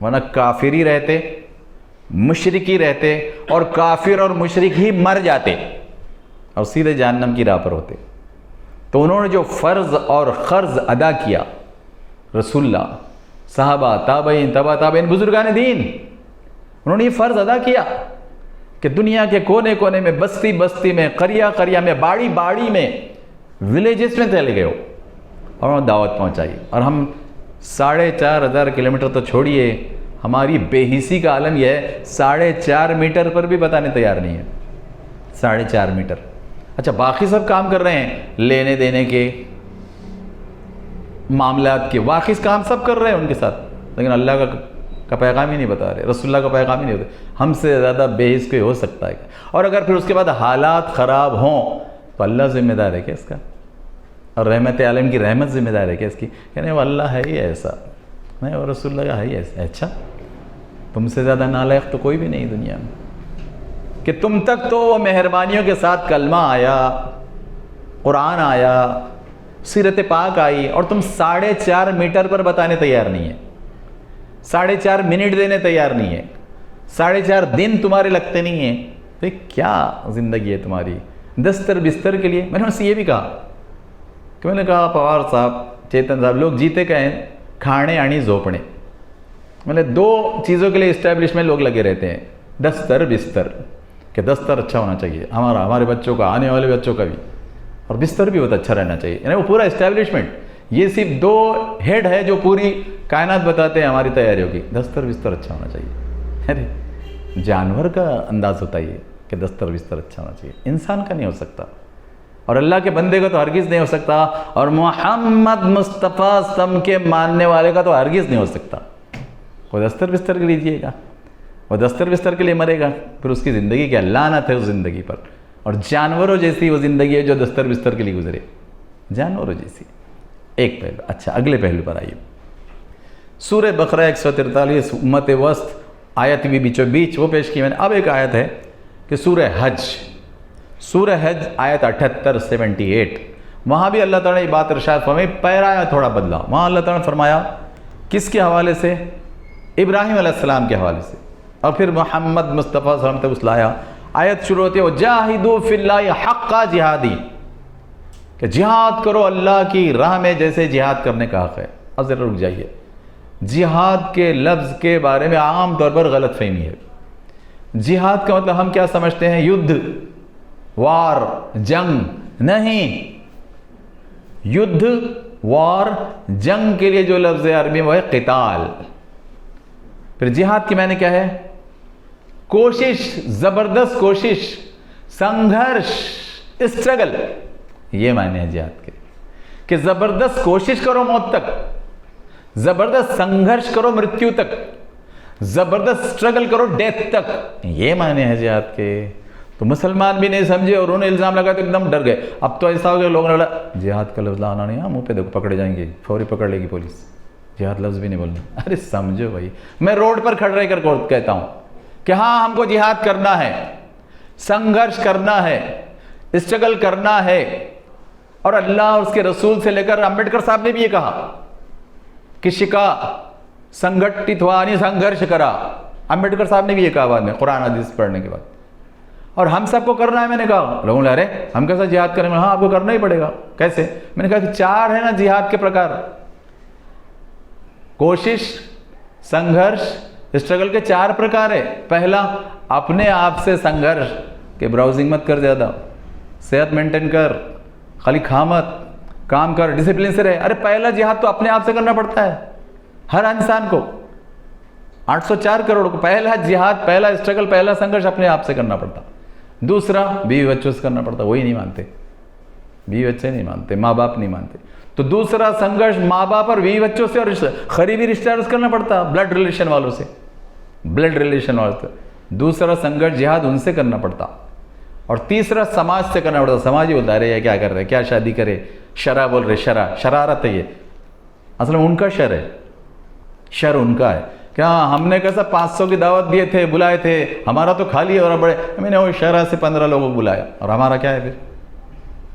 ورنہ کافر ہی رہتے، مشرک ہی رہتے، اور کافر اور مشرک ہی مر جاتے اور سیدھے جہنم کی راہ پر ہوتے۔ تو انہوں نے جو فرض اور قرض ادا کیا، رسول اللہ، صحابہ، تابعین، تبع تابعین، بزرگان دین، انہوں نے یہ فرض ادا کیا کہ دنیا کے کونے کونے میں، بستی بستی میں، قریہ قریہ میں، باڑی باڑی میں، ولیجز میں چلے گئے ہو اور انہوں نے دعوت پہنچائی۔ اور ہم 4,500 کلومیٹر تو چھوڑیے، ہماری بے حسی کا عالم یہ ہے 4.5 میٹر پر بھی بتانے تیار نہیں ہے۔ 4.5 میٹر، اچھا باقی سب کام کر رہے ہیں، لینے دینے کے، معاملات کے، باقی کام سب کر رہے ہیں ان کے ساتھ، لیکن اللہ کا پیغام ہی نہیں بتا رہے، رسول اللہ کا پیغام ہی نہیں ہوتا۔ ہم سے زیادہ بے حس کوئی ہو سکتا ہے؟ اور اگر پھر اس کے بعد حالات خراب ہوں تو اللہ ذمہ دار ہے کیا اس کا؟ اور رحمت عالم کی رحمت ذمہ دار ہے کیا اس کی؟ یعنی وہ اللہ ہے ہی ایسا، نہیں، اور رسول اللہ کا ہے ہی ایسا۔ اچھا، تم سے زیادہ نالائق تو کوئی بھی نہیں دنیا میں، کہ تم تک تو وہ مہربانیوں کے ساتھ کلمہ آیا، قرآن آیا، سیرت پاک آئی، اور تم 4.5 میٹر پر بتانے تیار نہیں ہیں، 4.5 منٹ دینے تیار نہیں ہے، 4.5 دن تمہارے لگتے نہیں ہیں۔ تو کیا زندگی ہے تمہاری؟ دستر بستر کے لیے میں نے ان سے یہ بھی کہا کہ میں نے کہا پوار صاحب، چیتن صاحب، لوگ جیتے کہیں کھانے آنی زوپڑے، میں نے 2 چیزوں کے لیے اسٹیبلشمنٹ لوگ لگے رہتے ہیں، دستر بستر، کہ دستر اچھا ہونا چاہیے ہمارے بچوں کا، آنے والے بچوں کا بھی، اور بستر بھی بہت اچھا رہنا چاہیے، یعنی وہ پورا اسٹیبلشمنٹ۔ یہ صرف 2 ہیڈ ہے جو پوری کائنات بتاتے ہیں ہماری تیاریوں کی۔ دستر بستر اچھا ہونا چاہیے، ارے جانور کا انداز ہوتا ہے کہ دستر بستر اچھا ہونا چاہیے، انسان کا نہیں ہو سکتا، اور اللہ کے بندے کا تو ہرگز نہیں ہو سکتا، اور محمد مصطفیٰ سم کے ماننے والے کا تو ہرگز نہیں ہو سکتا۔ وہ دستر بستر کے لیجیے گا، وہ دستر بستر کے لیے مرے گا، پھر اس کی زندگی کیا لعنت ہے اس زندگی پر۔ اور جانوروں جیسی وہ زندگی ہے جو دستر بستر کے لیے گزرے، جانوروں جیسی۔ ایک پہلو۔ اچھا، اگلے پہلو پر آئیے، سورہ بقرہ 143 امت وسط، آیت بھی بیچو بیچ وہ پیش کی میں نے۔ اب ایک آیت ہے کہ سورہ حج آیت 78 وہاں بھی اللہ تعالیٰ نے یہ بات ارشاد فرمائی، پیرایا تھوڑا بدلا۔ وہاں اللہ تعالیٰ نے فرمایا کس کے حوالے سے؟ ابراہیم علیہ السلام کے حوالے سے، اور پھر محمد مصطفیٰ صلی اللہ علیہ وسلم تک لایا۔ آیت شروع ہوتی ہے وَجَاهِدُوا فِي اللَّهِ حَقَّ جہادی، کہ جہاد کرو اللہ کی راہ میں جیسے جہاد کرنے کا حق ہے۔ اب ذرا رک جائیے، جہاد کے لفظ کے بارے میں عام طور پر غلط فہمی ہے۔ جہاد کا مطلب ہم کیا سمجھتے ہیں؟ یدھ، وار، جنگ، نہیں۔ یدھ، وار، جنگ کے لیے جو لفظ ہے عربی میں وہ ہے قتال۔ پھر جہاد کی معنی کیا ہے؟ کوشش، زبردست کوشش، سنگھرش، اسٹرگل، یہ معنی ہے جہاد کے، کہ زبردست کوشش کرو موت تک، زبردست سنگھرش کرو مرتیو تک، زبردست اسٹرگل کرو ڈیتھ تک، یہ معنی ہے جہاد کے۔ تو مسلمان بھی نہیں سمجھے اور انہوں نے الزام لگایا تو ایک دم ڈر گئے۔ اب تو ایسا ہو گیا لوگوں نے بولا جہاد کا لفظ لانا نہیں، منہ پہ دیکھو پکڑے جائیں گے، فوری پکڑ لے گی پولیس، جہاد لفظ بھی نہیں بولنا۔ ارے سمجھو بھائی، میں روڈ پر کھڑ رہ کر کہتا ہوں کہ ہاں ہم کو جہاد کرنا ہے، سنگھرش کرنا ہے، اسٹرگل کرنا ہے، اور اللہ اور اس کے رسول سے لے کر امبیڈکر صاحب نے بھی یہ کہا کہ شکا سنگھٹتوانی سنگھرش کرا، امبیڈکر صاحب نے بھی یہ کہا بعد میں قرآن حدیث پڑھنے کے بعد۔ اور ہم سب کو کرنا ہے، میں نے کہا، لوگوں نے ارے ہم کیسا جہاد کریں گے؟ ہاں آپ کو کرنا ہی پڑے گا۔ کیسے؟ میں نے کہا کہ 4 ہے نا جہاد کے پرکار، کوشش، سنگھرش، اسٹرگل کے 4 پرکار ہے۔ پہلا، اپنے آپ سے سنگھرش، کہ براؤزنگ مت کر زیادہ، صحت مینٹین کر، خالی کھا مت، کام کر، ڈسپلن سے رہے۔ ارے پہلا جہاد تو اپنے آپ سے کرنا پڑتا ہے ہر انسان کو، 804 کروڑ کو پہلا جہاد، پہلا اسٹرگل، پہلا سنگھرش اپنے آپ سے کرنا پڑتا۔ دوسرا، بیوی بچوں سے کرنا پڑتا، وہی نہیں مانتے، بیوی بچے نہیں مانتے، ماں باپ نہیں مانتے، تو دوسرا سنگھرش ماں باپ اور بیوی بچوں سے اور قریبی رشتہ داروں سے کرنا پڑتا، بلڈ ریلیشن والوں سے، دوسرا سنگھرش جہاد ان سے کرنا پڑتا، اور تیسرا سماج سے کرنا پڑتا۔ سماج ہی بتا رہے ہیں کیا کر رہے، کیا شادی کرے، شرع بول رہے، شرارت ہے یہ، اصل میں ان کا شر ہے، شر ان کا ہے۔ کیا ہم نے کیسا 500 کی دعوت دیے تھے، بلائے تھے، ہمارا تو خالی اور بڑے، میں نے وہ شرع سے 15 لوگوں کو بلایا، اور ہمارا کیا ہے پھر؟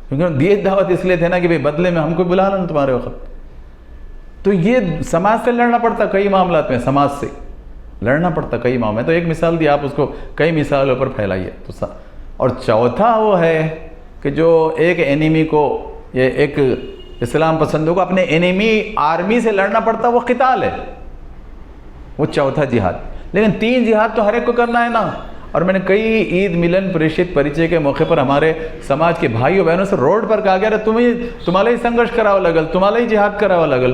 کیونکہ دیے دعوت اس لیے تھے نا کہ بھئی بدلے میں ہم کو بلا نا تمہارے وقت۔ تو یہ سماج سے لڑنا پڑتا کئی معاملات میں، سماج سے، لڑنا پڑتا کئی ماہ میں. تو ایک مثال دی, آپ اس کو کئی مثالوں پر پھیلائیے. تو اور چوتھا وہ ہے کہ جو ایک اینیمی کو یا ایک اسلام پسندوں کو اپنے اینیمی آرمی سے لڑنا پڑتا, وہ قتال ہے, وہ چوتھا جہاد. لیکن 3 جہاد تو ہر ایک کو کرنا ہے نا. اور میں نے کئی عید ملن پریشت پریچے کے موقع پر ہمارے سماج کے بھائیوں بہنوں سے روڈ پر کہا گیا, تمہارے سنگرش کراوا لگل, تمہارے جہاد کراوا لگل,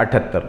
78,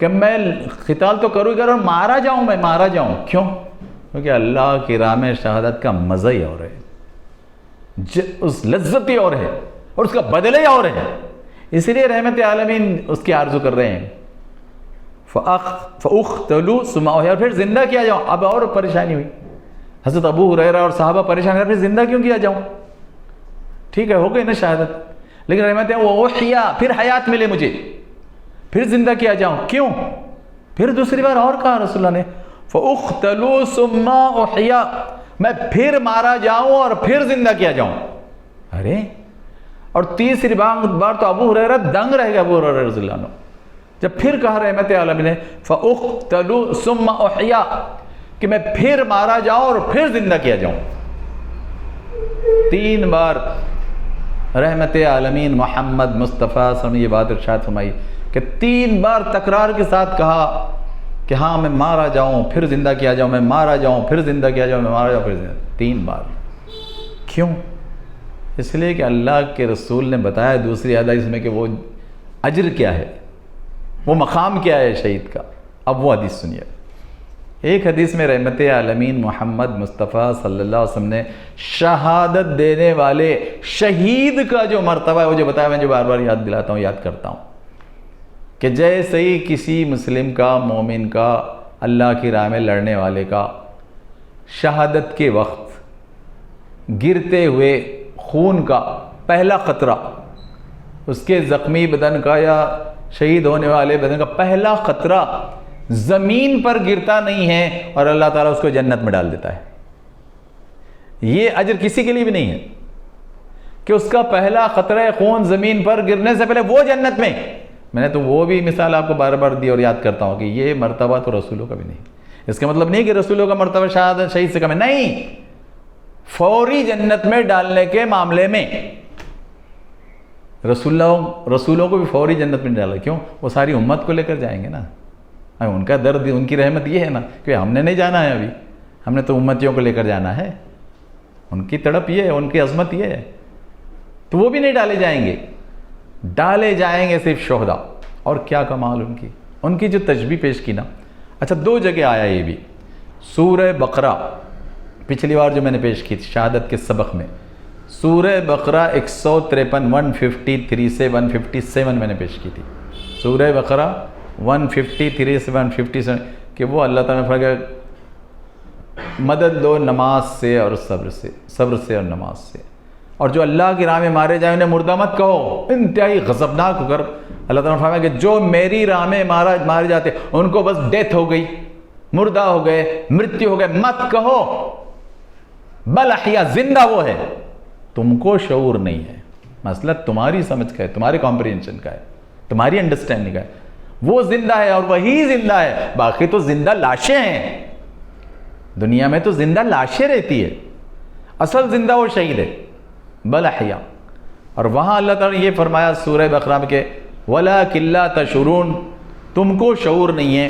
کہ میں قتال تو کروں ہی کروں، مارا جاؤں، میں مارا جاؤں. کیوں؟ کیونکہ اللہ کی راہ میں شہادت کا مزہ ہی اور ہے، اس لذت ہی اور ہے، اور اس کا بدلے ہی اور ہے. اسی لیے رحمت عالمین اس کی آرزو کر رہے ہیں. فَأُقْتَلُوا ثُمَّ أُحْيَا، پھر زندہ کیا جاؤں. اب اور پریشانی ہوئی. حضرت ابو ہریرہ اور صحابہ پریشان، پھر زندہ کیوں کیا جاؤں؟ ٹھیک ہے، ہو گئی نا شہادت، لیکن رحمت ہے وہ احیا، پھر حیات ملے مجھے، پھر زندہ کیا جاؤں. کیوں؟ پھر دوسری بار اور کہا رسول اللہ نے فَأُقْتَلُوا ثُمَّ أُحْيَا، میں پھر مارا جاؤں اور پھر زندہ کیا جاؤں. ارے، اور تیسری بار تو ابو ہریرہ دنگ رہ گیا، ابو ہریرہ رضی اللہ عنہ، جب پھر کہا رحمت عالمین نے فَأُقْتَلُوا ثُمَّ أُحْيَا، کہ میں پھر مارا جاؤں اور پھر زندہ کیا جاؤں. 3 بار رحمت عالمین محمد مصطفیٰ صلی اللہ علیہ وسلم نے یہ بات ارشاد فرمائی کہ 3 بار تکرار کے ساتھ کہا کہ ہاں میں مارا جاؤں پھر زندہ کیا جاؤں، میں مارا جاؤں پھر زندہ کیا جاؤں، میں مارا جاؤں پھر زندہ. 3 بار. کیوں؟ اس لیے کہ اللہ کے رسول نے بتایا دوسری حدیث میں کہ وہ اجر کیا ہے، وہ مقام کیا ہے شہید کا. اب وہ حدیث سنیے. ایک حدیث میں رحمت عالمین محمد مصطفیٰ صلی اللہ علیہ وسلم نے شہادت دینے والے شہید کا جو مرتبہ ہے وہ جو بتایا، میں جو بار بار یاد دلاتا ہوں، یاد کرتا ہوں کہ جیسے ہی کسی مسلم کا، مومن کا، اللہ کی راہ میں لڑنے والے کا شہادت کے وقت گرتے ہوئے خون کا پہلا قطرہ، اس کے زخمی بدن کا یا شہید ہونے والے بدن کا پہلا قطرہ زمین پر گرتا نہیں ہے اور اللہ تعالیٰ اس کو جنت میں ڈال دیتا ہے. یہ اجر کسی کے لیے بھی نہیں ہے کہ اس کا پہلا قطرہ خون زمین پر گرنے سے پہلے وہ جنت میں. میں نے تو وہ بھی مثال آپ کو بار بار دی اور یاد کرتا ہوں کہ یہ مرتبہ تو رسولوں کا بھی نہیں. اس کا مطلب نہیں کہ رسولوں کا مرتبہ شہادت شہید سے کم ہے، نہیں. فوری جنت میں ڈالنے کے معاملے میں رسولوں کو بھی فوری جنت میں ڈالا. کیوں؟ وہ ساری امت کو لے کر جائیں گے نا. ان کا درد، ان کی رحمت یہ ہے نا کہ ہم نے نہیں جانا ہے، ابھی ہم نے تو امتیوں کو لے کر جانا ہے. ان کی تڑپ یہ ہے، ان کی عظمت یہ ہے، تو وہ بھی نہیں ڈالے جائیں گے. ڈالے جائیں گے صرف شہداء. اور کیا کمال ان کی جو تشبیہ پیش کی نا. اچھا، 2 جگہ آیا یہ بھی. سورہ بقرہ پچھلی بار جو میں نے پیش کی تھی شہادت کے سبق میں، سورہ بقرہ 153 153 سے 157 میں نے پیش کی تھی. سورہ بقرہ 153 سے 157 کہ وہ اللہ تعالیٰ نے فرمایا مدد لو نماز سے اور صبر سے اور نماز سے، اور جو اللہ کی راہ میں مارے جائیں انہیں مردہ مت کہو. انتہائی غضبناک ہو کر اللہ تعالیٰ نے فرمایا کہ جو میری راہ میں مارے جاتے ان کو بس ڈیتھ ہو گئی، مردہ ہو گئے، مرتیو ہو گئے، مت کہو. بل احیا، زندہ وہ ہے، تم کو شعور نہیں ہے. مسئلہ تمہاری سمجھ کا ہے، تمہاری کمپریہنشن کا ہے، تمہاری انڈرسٹینڈنگ کا ہے. وہ زندہ ہے اور وہی زندہ ہے. باقی تو زندہ لاشیں ہیں، دنیا میں تو زندہ لاشیں رہتی ہے، اصل زندہ وہ شہید ہے. بل احیا. اور وہاں اللہ تعالیٰ نے یہ فرمایا سورہ بقرہ میں کہ وَلَٰكِن لَا تَشْعُرُونَ، تم کو شعور نہیں ہے.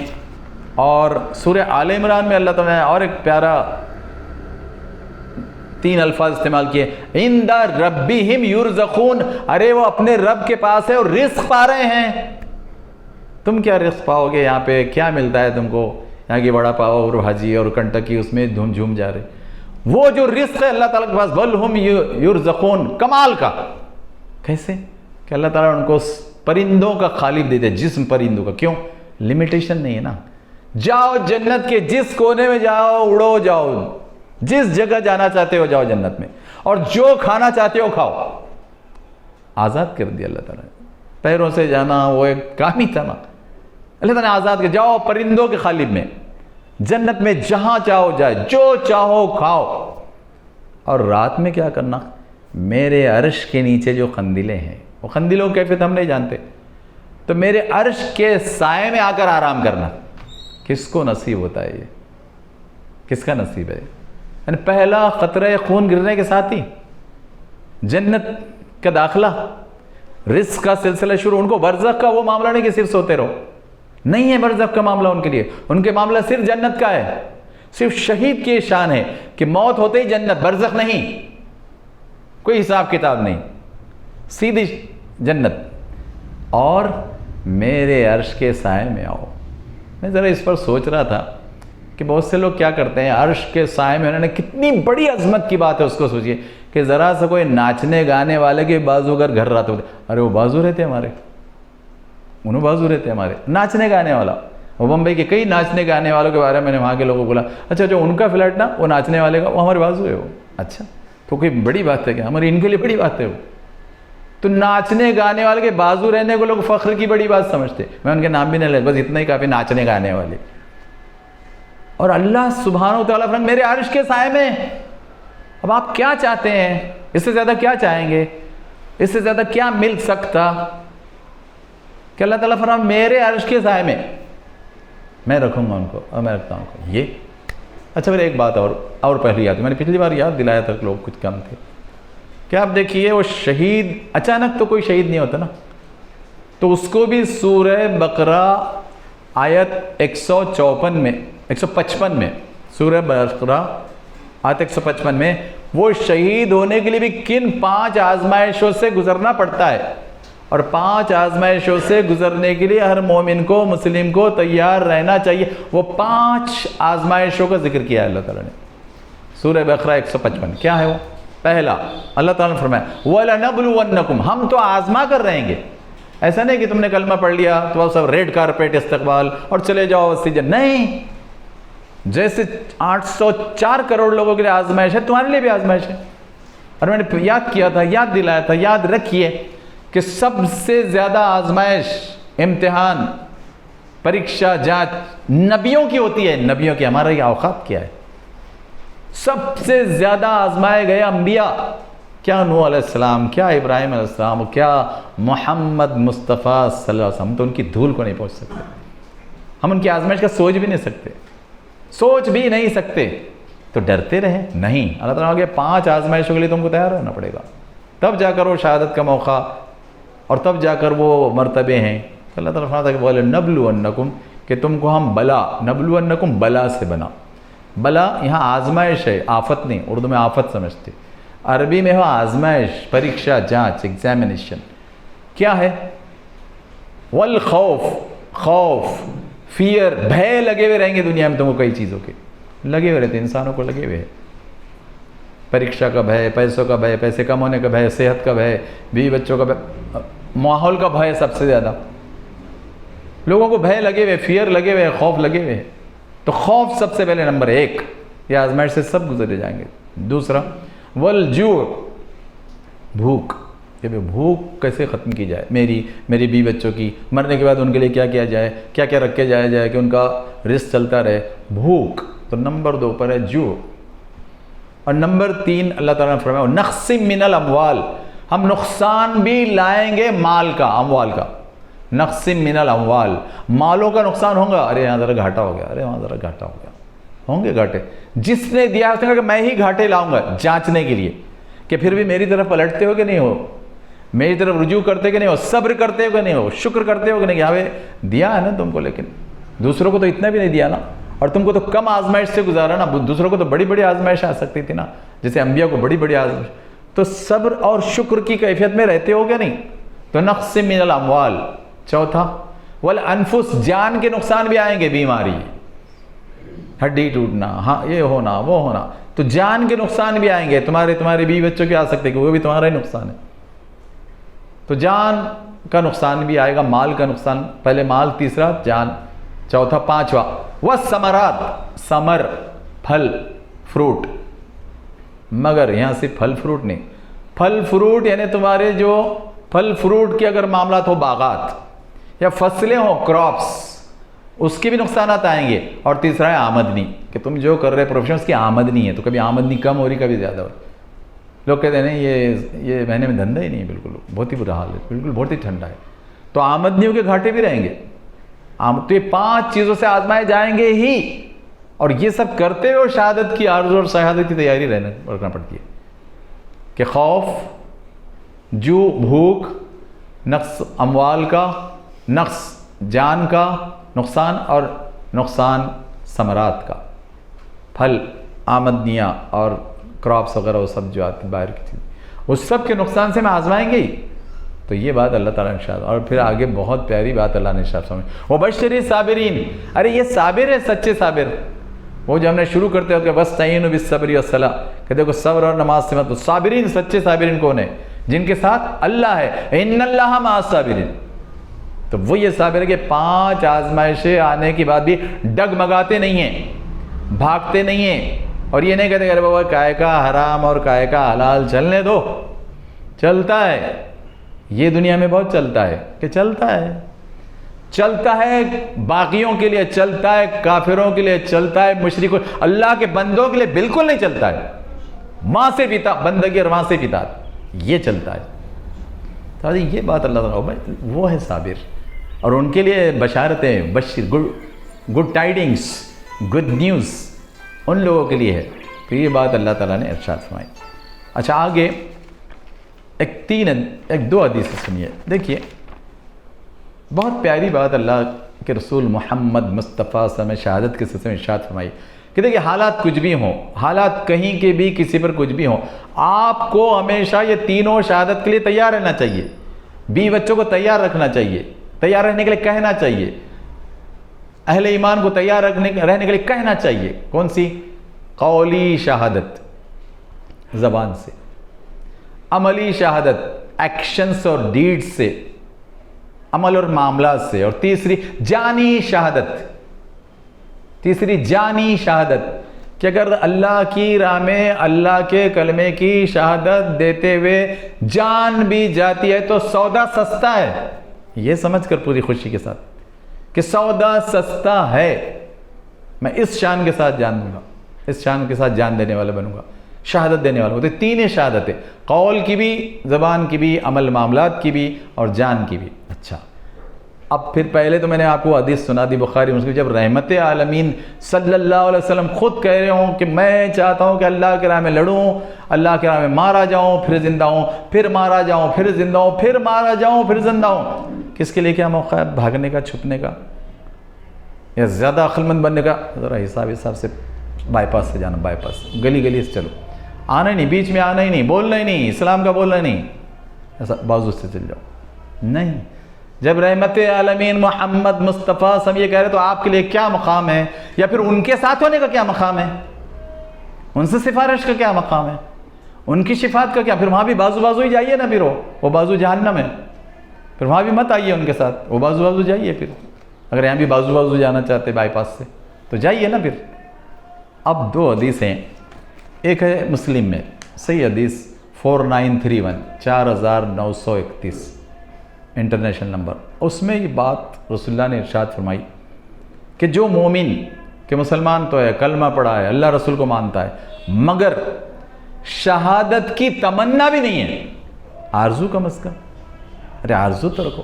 اور سورہ آل عمران میں اللہ تعالیٰ نے اور ایک پیارا 3 الفاظ استعمال کیے، عِندَ رَبِّهِمْ يُرْزَقُونَ، ارے وہ اپنے رب کے پاس ہے اور رزق پا رہے ہیں. تم کیا رزق پاؤ گے؟ یہاں پہ کیا ملتا ہے تم کو؟ یہاں کی وڑا پاؤ اور بھاجی اور کنٹکی، اس میں جھوم جا رہے. وہ جو رزق ہے اللہ تعالیٰ کے پاس، بل ہم یرزقون، کمال کا. کیسے؟ کہ اللہ تعالیٰ ان کو پرندوں کا خالق دے دے، جسم پرندوں کا. کیوں؟ لمیٹیشن نہیں ہے نا. جاؤ جنت کے جس کونے میں جاؤ، اڑو جاؤ، جس جگہ جانا چاہتے ہو جاؤ جنت میں، اور جو کھانا چاہتے ہو کھاؤ. آزاد کر دیا اللہ تعالیٰ نے. پیروں سے جانا وہ ایک کام ہی تھا نا. اللہ تعالیٰ نے آزاد کر، جاؤ پرندوں کے خالب میں، جنت میں جہاں چاہو جائے، جو چاہو کھاؤ. اور رات میں کیا کرنا؟ میرے عرش کے نیچے جو قندیلیں ہیں، وہ قندیلوں کی کیفیت ہم نہیں جانتے، تو میرے عرش کے سائے میں آ کر آرام کرنا. کس کو نصیب ہوتا ہے یہ؟ کس کا نصیب ہے؟ یعنی پہلا قطرہ خون گرنے کے ساتھ ہی جنت کا داخلہ، رزق کا سلسلہ شروع. ان کو برزخ کا وہ معاملہ نہیں کہ صرف سوتے رہو، نہیں ہے برزخ کا معاملہ ان کے لیے. ان کے معاملہ صرف جنت کا ہے. صرف شہید کی شان ہے کہ موت ہوتے ہی جنت، برزخ نہیں، کوئی حساب کتاب نہیں، سیدھی جنت. اور میرے عرش کے سائے میں آؤ. میں ذرا اس پر سوچ رہا تھا کہ بہت سے لوگ کیا کرتے ہیں، عرش کے سائے میں انہوں نے کتنی بڑی عظمت کی بات ہے، اس کو سوچئے کہ ذرا سا کوئی ناچنے گانے والے کے بازو اگر گھر رہا تو ارے وہ بازو رہتے ہمارے، انہوں بازو رہتے ہمارے، ناچنے گانے والا. وہ بمبئی کے کئی ناچنے گانے والوں کے بارے میں نے وہاں کے لوگوں کو بولا، اچھا جو ان کا فلیٹ نا وہ ناچنے والے کا وہ ہمارے بازو ہے. وہ اچھا تو کوئی بڑی بات ہے کیا؟ ہماری ان کے لیے بڑی بات ہے. وہ تو ناچنے گانے والے کے بازو رہنے کو لوگ فخر کی بڑی بات سمجھتے. میں ان کے نام بھی نہیں لے، بس اتنا ہی کافی، ناچنے گانے والے. اور اللہ سبحانہ و تعالیٰ فرماتے میرے عرش کے سائے میں. اب آپ کیا چاہتے ہیں؟ اس سے زیادہ کیا چاہیں گے؟ اس سے زیادہ کیا مل سکتا کہ اللہ تعالیٰ فرماتا میرے عرش کے سائے میں میں رکھوں گا ان کو اور میں رکھتا ہوں ان کو. یہ اچھا پھر ایک بات اور پہلی یاد، میں نے پچھلی بار یاد دلایا تھا کہ لوگ کچھ کم تھے کہ آپ دیکھیے وہ شہید اچانک تو کوئی شہید نہیں ہوتا نا، تو اس کو بھی سورہ بقرہ آیت 155 میں سورہ بقرہ آیت 155 میں وہ شہید ہونے کے لیے بھی کن 5 آزمائشوں سے گزرنا پڑتا ہے، اور 5 آزمائشوں سے گزرنے کے لیے ہر مومن کو، مسلم کو تیار رہنا چاہیے. وہ 5 آزمائشوں کا ذکر کیا ہے اللہ تعالیٰ نے سورہ بقرہ 155. کیا ہے وہ؟ پہلا اللہ تعالیٰ نے فرمایا وَلَنَبْلُوَنَّكُمْ، ہم تو آزما کر رہیں گے. ایسا نہیں کہ تم نے کلمہ پڑھ لیا تو آپ سب ریڈ کارپیٹ استقبال اور چلے جاؤ سجن. نہیں، جیسے 804 کروڑ لوگوں کے لیے آزمائش ہے، تمہارے لیے بھی آزمائش ہے. اور میں نے یاد کیا تھا، یاد دلایا تھا، یاد رکھیے کہ سب سے زیادہ آزمائش، امتحان، پریکشا، جانچ نبیوں کی ہوتی ہے. نبیوں کی، ہمارا یہ اوقات کیا ہے؟ سب سے زیادہ آزمائے گئے انبیاء، کیا نوح علیہ السلام، کیا ابراہیم علیہ السلام، کیا محمد مصطفیٰ صلی اللہ علیہ وسلم. تو ان کی دھول کو نہیں پہنچ سکتے، ہم ان کی آزمائش کا سوچ بھی نہیں سکتے، سوچ بھی نہیں سکتے. تو ڈرتے رہے نہیں. اللہ تعالیٰ نے کہا 5 آزمائشوں کے لیے تم کو تیار ہونا پڑے گا، تب جا کر وہ شہادت کا موقع اور تب جا کر وہ مرتبے ہیں. اللہ تعالیٰ فرماتا ہے کہ بولے نبلونکم، کہ تم کو ہم بلا، نبلونکم بلا سے بنا. بلا یہاں آزمائش ہے، آفت نہیں. اردو میں آفت سمجھتے، عربی میں ہو آزمائش، پریکشا، جانچ، ایگزامینیشن. کیا ہے؟ والخوف، خوف، فیئر، بھے لگے ہوئے رہیں گے دنیا میں تم کو کئی چیزوں کے لگے ہوئے رہتے، انسانوں کو لگے ہوئے ہیں. پریکشا کا بھے، پیسوں کا بھے، پیسے کم ہونے کا بھے، صحت کا بھے، بیوی بچوں کا بھے، ماحول کا بھے. سب سے زیادہ لوگوں کو بھے لگے ہوئے، فیئر لگے ہوئے، خوف لگے ہوئے. تو خوف سب سے پہلے نمبر 1، یہ آزمائش سے سب گزرے جائیں گے. دوسرا والجوع، بھوک. کہ بھوک کیسے ختم کی جائے، میری بیوی بچوں کی، مرنے کے بعد ان کے لیے کیا کیا جائے، کیا کیا رکھ کے جایا جائے کہ ان کا رزق چلتا رہے. بھوک. تو نمبر 2 پر ہے جوع. اور نمبر 3 اللہ تعالیٰ نے فرمایا نقسم من الاموال، ہم نقصان بھی لائیں گے مال کا، اموال کا. نقسم من الاموال، مالوں کا نقصان ہوگا. ارے یہاں ذرا گھاٹا ہو گیا، ارے وہاں ذرا گھاٹا ہو گیا. ہوں گے گھاٹے. جس نے دیا اس نے کہا کہ میں ہی گھاٹے لاؤں گا، جانچنے کے لیے کہ پھر بھی میری طرف پلٹتے ہو کہ نہیں ہو، میری طرف رجوع کرتے کہ نہیں ہو، صبر کرتے ہو کہ نہیں ہو، شکر کرتے ہو کہ نہیں. یہاں دیا ہے نا تم کو، لیکن دوسروں کو تو اتنا بھی نہیں دیا نا، اور تم کو تو کم آزمائش سے گزارا نا. دوسروں کو تو بڑی بڑی آزمائش آ سکتی تھی نا، جیسے انبیاء کو بڑی بڑی آزمائش. تو صبر اور شکر کی کیفیت میں رہتے ہو کہ نہیں. تو نقص من الاموال. چوتھا والانفس، جان کے نقصان بھی آئیں گے، بیماری، ہڈی ٹوٹنا، ہاں یہ ہونا وہ ہونا. تو جان کے نقصان بھی آئیں گے، تمہارے بیوی بچوں کے آ سکتے کہ وہ بھی تمہارا ہی نقصان ہے. تو جان کا نقصان بھی آئے گا، مال کا نقصان. پہلے مال، تیسرا جان، چوتھا. پانچواں والثمرات، ثمر، پھل، فروٹ. مگر یہاں صرف پھل فروٹ نہیں، پھل فروٹ یعنی تمہارے جو پھل فروٹ کے اگر معاملات ہو، باغات یا فصلیں ہوں، کراپس، اس کے بھی نقصانات آئیں گے. اور تیسرا ہے آمدنی، کہ تم جو کر رہے پروفیشن اس کی آمدنی ہے. تو کبھی آمدنی کم ہو رہی، کبھی زیادہ ہو رہی. لوگ کہتے ہیں نہیں یہ مہینے میں دھندا ہی نہیں ہے، بالکل بہت ہی برا حال ہے، بالکل بہت ہی ٹھنڈا ہے. تو آمدنیوں کے گھاٹے بھی رہیں گے. تو یہ 5 چیزوں سے آزمائے جائیں گے ہی. اور یہ سب کرتے ہوئے شہادت کی آرزو اور شہادت کی تیاری رکھنا پڑتی ہے کہ خوف، جوع، بھوک، نقص اموال کا، نقص جان کا نقصان، اور نقصان ثمرات کا، پھل، آمدنیاں اور کراپس وغیرہ، وہ سب جو آتی باہر کی چیز، اس سب کے نقصان سے میں آزمائیں گے ہی. تو یہ بات اللہ تعالیٰ نے ارشاد، اور پھر آگے بہت پیاری بات اللہ نے ارشاد فرمائی، وبشر صابرین، ارے یہ صابر ہے، سچے صابر، وہ جو ہم نے شروع کرتے ہو کہ واستعینوا بالصبر والصلاۃ، کہ دیکھو صبر اور نماز سے مت، صابرین سچے صابرین کون ہیں؟ جن کے ساتھ اللہ ہے، ان اللہ مع الصابرین، تو وہ یہ صابر ہے کہ 5 آزمائشیں آنے کے بعد بھی ڈگمگاتے نہیں ہیں، بھاگتے نہیں ہیں، اور یہ نہیں کہتے ارے بابا کائے کا حرام اور کائے کا حلال چلنے دو، چلتا ہے، یہ دنیا میں بہت چلتا ہے کہ چلتا ہے باقیوں کے لیے، چلتا ہے کافروں کے لیے، چلتا ہے مشرکوں، اللہ کے بندوں کے لیے بالکل نہیں چلتا ہے، ماں سے پیتا بندگی اور ماں سے پیتا یہ چلتا ہے۔ تو یہ بات اللہ تعالیٰ وہ ہے صابر، اور ان کے لیے بشارتیں، بشر، گڈ ٹائڈنگس، گڈ نیوز ان لوگوں کے لیے ہے۔ تو یہ بات اللہ تعالیٰ نے ارشاد فرمائی۔ اچھا آگے ایک دو حدیث سنیے، دیکھیے بہت پیاری بات اللہ کے رسول محمد مصطفیٰ صلی اللہ علیہ وسلم شہادت کے سلسلے میں ارشاد فرمائی کہ دیکھیے حالات کچھ بھی ہوں، حالات کہیں کے بھی کسی پر کچھ بھی ہوں، آپ کو ہمیشہ یہ تینوں شہادت کے لیے تیار رہنا چاہیے، بیوی بچوں کو تیار رکھنا چاہیے، تیار رہنے کے لیے کہنا چاہیے، اہل ایمان کو تیار رہنے کے لیے کہنا چاہیے۔ کون سی؟ قولی شہادت زبان سے، عملی شہادت ایکشنز اور ڈیڈز سے، عمل اور معاملات سے، اور تیسری جانی شہادت کہ اگر اللہ کی راہ میں اللہ کے کلمے کی شہادت دیتے ہوئے جان بھی جاتی ہے تو سودا سستا ہے، یہ سمجھ کر پوری خوشی کے ساتھ کہ سودا سستا ہے، میں اس شان کے ساتھ جان دوں گا، اس شان کے ساتھ جان دینے والا بنوں گا، شہادت دینے والا ہوتے۔ تین شہادتیں، قول کی بھی، زبان کی بھی، عمل معاملات کی بھی، اور جان کی بھی۔ اچھا اب پھر پہلے تو میں نے آپ کو حدیث سنا دی بخاری مسلم، جب رحمت عالمین صلی اللہ علیہ وسلم خود کہہ رہے ہوں کہ میں چاہتا ہوں کہ اللہ کے راہ میں لڑوں، اللہ کے راہ میں مارا جاؤں پھر زندہ ہوں، پھر مارا جاؤں پھر زندہ ہوں، پھر مارا جاؤں پھر زندہ ہوں، کس کے لیے کیا موقع ہے؟ بھاگنے کا، چھپنے کا، یا زیادہ عقل مند بننے کا؟ ذرا حساب سے بائی پاس سے جانا، بائی پاس، گلی گلی سے چلو، آنا ہی نہیں، بیچ میں آنا ہی نہیں، بولنا ہی نہیں، اسلام کا بولنا ہی نہیں، ایسا بازو سے چل جاؤ، نہیں۔ جب رحمت عالمین محمد مصطفیٰ سب یہ کہہ رہے تو آپ کے لیے کیا مقام ہے، یا پھر ان کے ساتھ ہونے کا کیا مقام ہے، ان سے سفارش کا کیا مقام ہے، ان کی شفاعت کا کیا؟ پھر وہاں بھی بازو ہی جائیے نا، پھر وہ بازو جہنم ہے، پھر وہاں بھی مت آئیے ان کے ساتھ، وہ بازو جائیے پھر، اگر یہاں بھی بازو جانا چاہتے بائی پاس سے تو جائیے نا پھر۔ اب دو حدیث ہیں، ایک ہے مسلم میں صحیح حدیث 4931 4931 انٹرنیشنل نمبر، اس میں یہ بات رسول اللہ نے ارشاد فرمائی کہ جو مومن کہ مسلمان تو ہے، کلمہ پڑھا ہے، اللہ رسول کو مانتا ہے، مگر شہادت کی تمنا بھی نہیں ہے، آرزو کم از کم، ارے آرزو تو رکھو،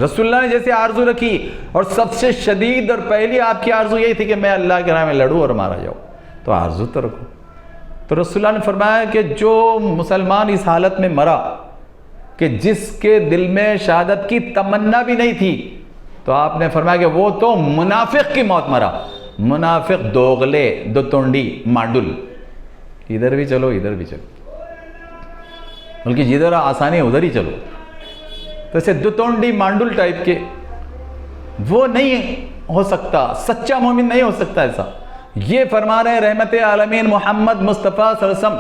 رسول اللہ نے جیسے آرزو رکھی، اور سب سے شدید اور پہلی آپ کی آرزو یہی تھی کہ میں اللہ کے راہ میں لڑوں اور مارا جاؤں، تو آرزو تو رکھو۔ تو رسول اللہ نے فرمایا کہ جو مسلمان اس حالت میں مرا کہ جس کے دل میں شہادت کی تمنا بھی نہیں تھی، تو آپ نے فرمایا کہ وہ تو منافق کی موت مرا، منافق، دوغلے، دو تونڈی، ماڈل، ادھر بھی چلو ادھر بھی چلو، بلکہ جدھر آسانی ہے ادھر ہی چلو، تو ایسے دو تونڈی مانڈل ٹائپ کے، وہ نہیں ہو سکتا، سچا مومن نہیں ہو سکتا ایسا۔ یہ فرما رہے ہیں رحمت عالمین محمد مصطفیٰ صلی اللہ علیہ وسلم،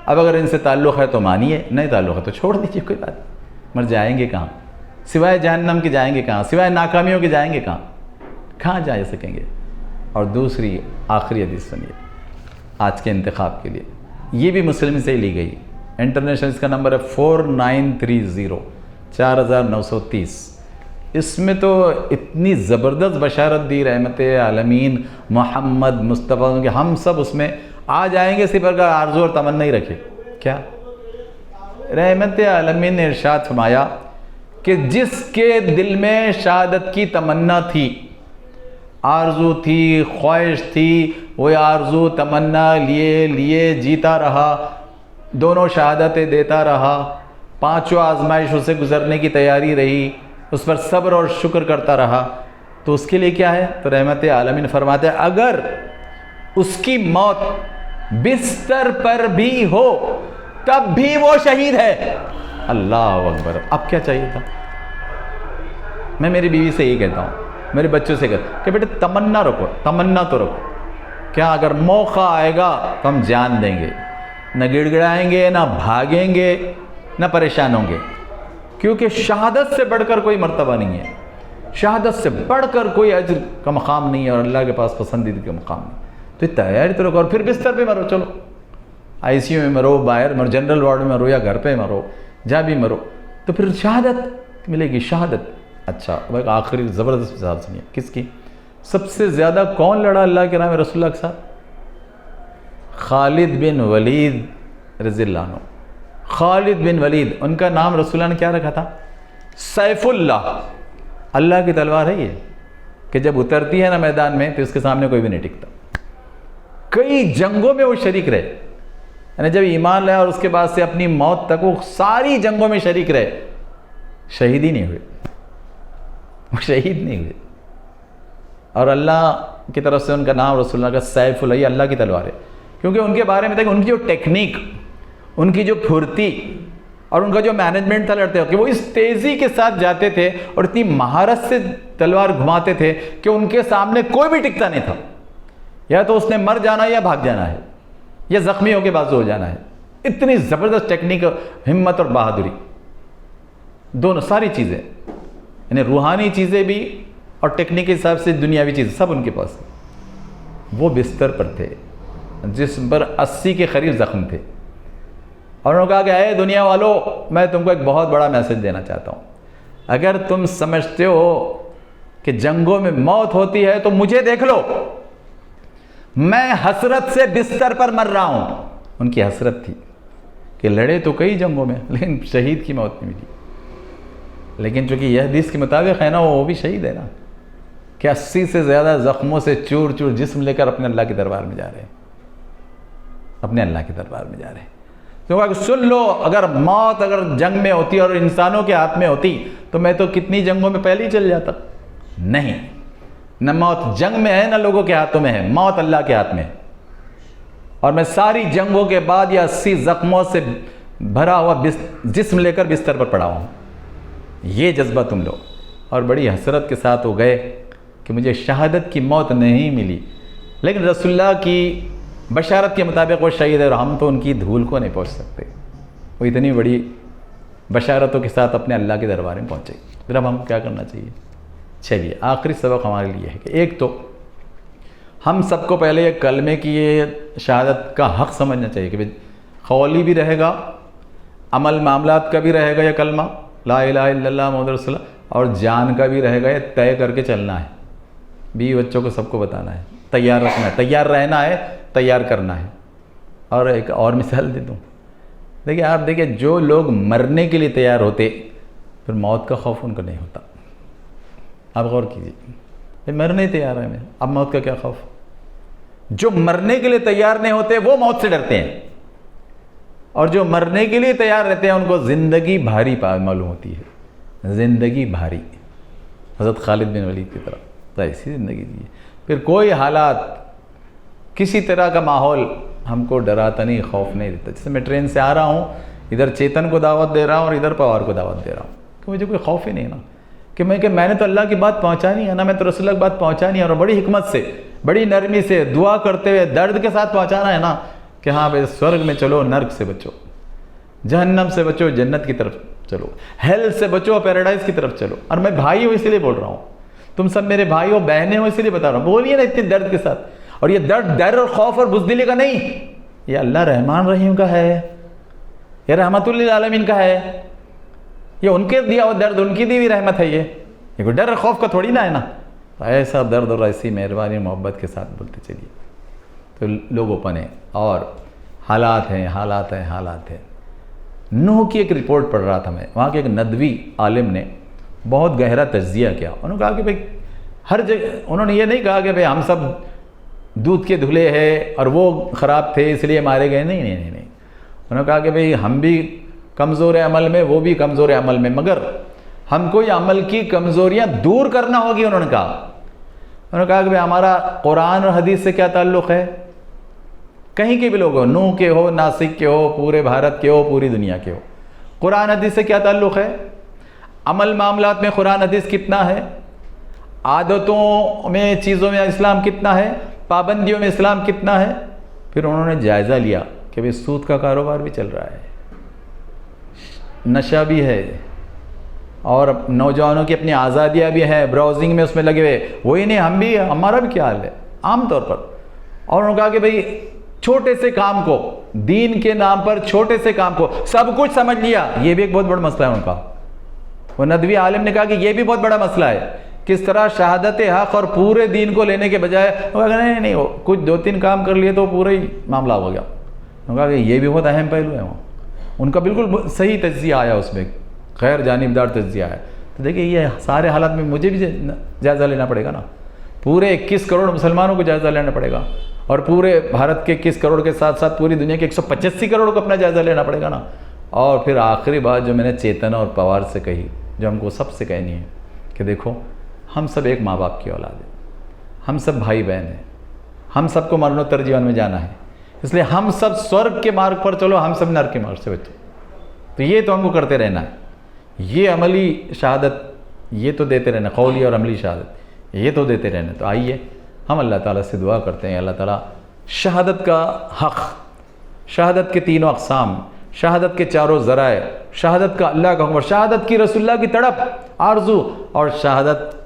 اب اگر ان سے تعلق ہے تو مانیے، نہیں تعلق ہے تو چھوڑ دیجیے، کوئی بات نہیں، مر جائیں گے کہاں، سوائے جہنم کے جائیں گے کہاں، سوائے ناکامیوں کے جائیں گے کہاں جا سکیں گے۔ اور دوسری آخری حدیث سنیے آج کے انتخاب کے لیے، یہ بھی مسلم سے ہی لی گئی، انٹرنیشنل، اس کا نمبر ہے 4930 4930۔ اس میں تو اتنی زبردست بشارت دی رحمت عالمین محمد مصطفیٰ کہ ہم سب اس میں آ جائیں گے، صرف اگر آرزو اور تمنا نہیں رکھے۔ کیا رحمت عالمین نے ارشاد فرمایا کہ جس کے دل میں شہادت کی تمنا تھی، آرزو تھی، خواہش تھی، وہ آرزو تمنا لیے جیتا رہا، دونوں شہادتیں دیتا رہا، 5 آزمائشوں سے گزرنے کی تیاری رہی، اس پر صبر اور شکر کرتا رہا، تو اس کے لیے کیا ہے؟ تو رحمت عالمین فرماتے ہیں اگر اس کی موت بستر پر بھی ہو تب بھی وہ شہید ہے، اللہ اکبر. اب کیا چاہیے تھا؟ میں میری بیوی سے یہی کہتا ہوں, میرے بچوں سے کہتا ہوں کہ بیٹے تمنا رکھو, تمنا تو رکھو. کیا اگر موقع آئے گا تو ہم جان دیں گے, نہ گڑ گڑائیں گے, نہ بھاگیں گے, نہ پریشان ہوں گے, کیونکہ شہادت سے بڑھ کر کوئی مرتبہ نہیں ہے, شہادت سے بڑھ کر کوئی اجر کا مقام نہیں ہے, اور اللہ کے پاس پسندیدہ کا مقام نہیں. تو یہ تیاری تو رکھو, اور پھر بستر پہ مرو, چلو آئی سی یو میں مرو, باہر مرو, جنرل وارڈ میں مرو, یا گھر پہ مرو, جہاں بھی مرو, تو پھر شہادت ملے گی, شہادت. اچھا اب ایک آخری زبردست مثال سنیے. کس کی؟ سب سے زیادہ کون لڑا اللہ کے نام رسول اللہ کے ساتھ؟ خالد بن ولید رضی اللہ عنہ. خالد بن ولید, ان کا نام رسول اللہ نے کیا رکھا تھا؟ سیف اللہ. اللہ کی تلوار ہے یہ, کہ جب اترتی ہے نا میدان میں تو اس کے سامنے کوئی بھی نہیں ٹکتا. کئی جنگوں میں وہ شریک رہے, یعنی جب ایمان لائے اور اس کے بعد سے اپنی موت تک وہ ساری جنگوں میں شریک رہے, شہید ہی نہیں ہوئے, وہ شہید نہیں ہوئے. اور اللہ کی طرف سے ان کا نام رسول اللہ کا سیف اللہ, اللہ کی تلوار ہے. کیونکہ ان کے بارے میں تھا کہ ان کی جو ٹیکنیک, ان کی جو پھرتی اور ان کا جو مینجمنٹ تھا لڑتے وقت, کہ وہ اس تیزی کے ساتھ جاتے تھے اور اتنی مہارت سے تلوار گھماتے تھے کہ ان کے سامنے کوئی بھی ٹکتا نہیں تھا. یا تو اس نے مر جانا ہے, یا بھاگ جانا ہے, یا زخمی ہو کے بازو ہو جانا ہے. اتنی زبردست ٹیکنیک, ہمت اور بہادری, دونوں ساری چیزیں, یعنی روحانی چیزیں بھی اور ٹیکنیک کے حساب سے دنیاوی چیزیں سب ان کے پاس. وہ بستر پر تھے جس پر 80 کے قریب زخم تھے, اور انہوں نے کہا کہ اے دنیا والو, میں تم کو ایک بہت بڑا میسج دینا چاہتا ہوں. اگر تم سمجھتے ہو کہ جنگوں میں موت ہوتی ہے تو مجھے دیکھ لو, میں حسرت سے بستر پر مر رہا ہوں. ان کی حسرت تھی کہ لڑے تو کئی جنگوں میں, لیکن شہید کی موت نہیں ملی. لیکن چونکہ یہ حدیث کے مطابق ہے نا, وہ بھی شہید ہے نا, کہ 80 سے زیادہ زخموں سے چور چور جسم لے کر اپنے اللہ کے دربار میں جا رہے ہیں, اپنے اللہ کے دربار میں جا رہے ہیں. تو سن لو, اگر موت اگر جنگ میں ہوتی اور انسانوں کے ہاتھ میں ہوتی تو میں تو کتنی جنگوں میں پہلے ہی چل جاتا. نہیں, نہ موت جنگ میں ہے نہ لوگوں کے ہاتھوں میں ہے, موت اللہ کے ہاتھ میں ہے. اور میں ساری جنگوں کے بعد یہ 80 زخموں سے بھرا ہوا جسم لے کر بستر پر پڑا ہوں. یہ جذبہ تم لو. اور بڑی حسرت کے ساتھ وہ گئے کہ مجھے شہادت کی موت نہیں ملی, لیکن رسول اللہ کی بشارت کے مطابق وہ شہید ہے, اور ہم تو ان کی دھول کو نہیں پہنچ سکتے. وہ اتنی بڑی بشارتوں کے ساتھ اپنے اللہ کے دربار میں پہنچے. پھر اب ہم کیا کرنا چاہیے؟ چلیے آخری سبق ہمارے لیے ہے کہ ایک تو ہم سب کو پہلے یہ کلمے کی یہ شہادت کا حق سمجھنا چاہیے کہ قولی بھی رہے گا, عمل معاملات کا بھی رہے گا یہ کلمہ لا الہ الا اللہ محمد رسول اللہ, اور جان کا بھی رہے گا, یہ طے کر کے چلنا ہے. بیوی بچوں کو سب کو بتانا ہے, تیار رکھنا ہے, تیار رہنا ہے, تیار کرنا ہے. اور ایک اور مثال دے دوں, دیکھیے آپ دیکھیے جو لوگ مرنے کے لیے تیار ہوتے پھر موت کا خوف ان کو نہیں ہوتا. آپ غور کیجیے, مرنے تیار ہے میں, اب موت کا کیا خوف؟ جو مرنے کے لیے تیار نہیں ہوتے وہ موت سے ڈرتے ہیں, اور جو مرنے کے لیے تیار رہتے ہیں ان کو زندگی بھاری معلوم ہوتی ہے, زندگی بھاری. حضرت خالد بن ولید کی طرح تو ایسی زندگی دی ہے. پھر کوئی حالات, کسی طرح کا ماحول ہم کو ڈراتا نہیں, خوف نہیں دیتا. جیسے میں ٹرین سے آ رہا ہوں, ادھر چیتن کو دعوت دے رہا ہوں اور ادھر پوار کو دعوت دے رہا ہوں, کہ مجھے کوئی خوف ہی نہیں نا, کہ میں نے تو اللہ کی بات پہنچانی ہے نا, میں تو رسول اللہ کی بات پہنچانی ہے, اور بڑی حکمت سے, بڑی نرمی سے, دعا کرتے ہوئے, درد کے ساتھ پہنچانا ہے نا, کہ ہاں بھائی سورگ میں چلو, نرک سے بچو, جہنم سے بچو, جنت کی طرف چلو, ہیل سے بچو, پیراڈائز کی طرف چلو. اور میں بھائی ہوں اسی لیے بول رہا ہوں, تم سب میرے بھائی ہو, بہنیں ہو, اسی لیے بتا رہا ہوں. بولیے نا اتنے درد کے ساتھ. اور یہ درد ڈر اور خوف اور بزدلی کا نہیں, یہ اللہ رحمان رحیم کا ہے, یہ رحمت للعالمین کا ہے, یہ ان کے دیا ہوا درد, ان کی دی ہوئی رحمت ہے. یہ کوئی ڈر اور خوف کا تھوڑی نہ ہے نا. ایسا درد اور ایسی مہربانی محبت کے ساتھ بولتے چلیے. تو لوگ اوپن ہیں اور حالات ہیں. نوح کی ایک رپورٹ پڑھ رہا تھا میں, وہاں کے ایک ندوی عالم نے بہت گہرا تجزیہ کیا. انہوں نے کہا کہ بھئی ہر جگہ, انہوں نے یہ نہیں کہا کہ بھئی ہم سب دودھ کے دھلے ہیں اور وہ خراب تھے اس لیے مارے گئے. نہیں. انہوں نے کہا کہ بھئی ہم بھی کمزور عمل میں, وہ بھی کمزور عمل میں, مگر ہم کو یہ عمل کی کمزوریاں دور کرنا ہوگی. انہوں نے کہا کہ بھئی ہمارا قرآن اور حدیث سے کیا تعلق ہے؟ کہیں کے بھی لوگ ہو, نوح کے ہو, ناسک کے ہو, پورے بھارت کے ہو, پوری دنیا کے ہو, قرآن حدیث سے کیا تعلق ہے؟ عمل معاملات میں قرآن حدیث کتنا ہے؟ عادتوں میں چیزوں میں اسلام کتنا ہے؟ پابندیوں میں اسلام کتنا ہے؟ پھر انہوں نے جائزہ لیا کہ بھئی سود کا کاروبار بھی چل رہا ہے، نشہ بھی ہے، اور نوجوانوں کی اپنی آزادیاں بھی ہیں، براؤزنگ میں اس میں لگے ہوئے، وہی نہیں ہم بھی، ہمارا بھی کیا حال ہے عام طور پر۔ اور انہوں نے کہا کہ بھئی چھوٹے سے کام کو، دین کے نام پر چھوٹے سے کام کو سب کچھ سمجھ لیا، یہ بھی ایک بہت بڑا مسئلہ ہے ان کا۔ وہ ندوی عالم نے کہا کہ یہ بھی بہت بڑا مسئلہ ہے، کس طرح شہادت حق اور پورے دین کو لینے کے بجائے وہ کہا نہیں کچھ 2-3 کام کر لیے تو پورا ہی معاملہ ہو گیا۔ انہوں نے کہا کہ یہ بھی بہت اہم پہلو ہے، ان کا بالکل صحیح تجزیہ آیا، اس میں غیر جانبدار تجزیہ ہے۔ تو دیکھیں یہ سارے حالات میں مجھے بھی جائزہ لینا پڑے گا نا، پورے 21 کروڑ مسلمانوں کو جائزہ لینا پڑے گا، اور پورے بھارت کے 21 کروڑ کے ساتھ ساتھ پوری دنیا کے 185 کروڑ کو اپنا جائزہ لینا پڑے گا نا۔ اور پھر آخری بات جو میں نے چیتنا اور پوار سے کہی، جو ہم کو سب سے کہنی ہے کہ دیکھو ہم سب ایک ماں باپ کی اولاد ہیں، ہم سب بھائی بہن ہیں، ہم سب کو مرن و ترجیحان میں جانا ہے، اس لیے ہم سب سورگ کے مارگ پر چلو، ہم سب نرک کے مارگ سے بچو۔ تو یہ تو ہم کو کرتے رہنا ہے، یہ عملی شہادت یہ تو دیتے رہنا، قولی اور عملی شہادت یہ تو دیتے رہنا۔ تو آئیے ہم اللہ تعالیٰ سے دعا کرتے ہیں، اللہ تعالیٰ شہادت کا حق، شہادت کے تینوں اقسام، شہادت کے چاروں ذرائع، شہادت کا اللہ کا حکم، شہادت کی رسول اللہ کی تڑپ آرزو، اور شہادت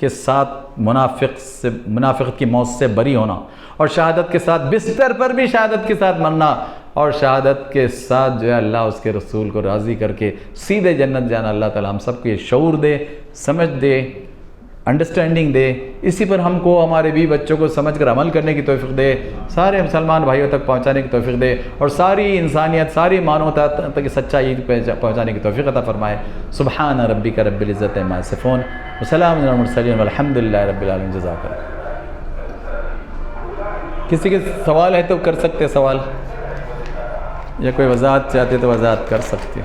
کے ساتھ منافقت کی موت سے بری ہونا، اور شہادت کے ساتھ بستر پر بھی شہادت کے ساتھ مرنا، اور شہادت کے ساتھ جو ہے اللہ اس کے رسول کو راضی کر کے سیدھے جنت جانا۔ اللہ تعالیٰ ہم سب کو یہ شعور دے، سمجھ دے، انڈرسٹینڈنگ دے، اسی پر ہم کو ہمارے بھی بچوں کو سمجھ کر عمل کرنے کی توفیق دے، سارے مسلمان بھائیوں تک پہنچانے کی توفیق دے، اور ساری انسانیت، ساری مانوتا تک سچائی پہنچانے کی توفیق عطا فرمائے۔ سبحان ربک رب العزت عما یصفون وسلام علی المرسلین والحمد للہ رب العالمین۔ جزاک اللہ۔ کسی کے سوال ہے تو کر سکتے سوال، یا کوئی وضاحت چاہتے تو وضاحت کر سکتے۔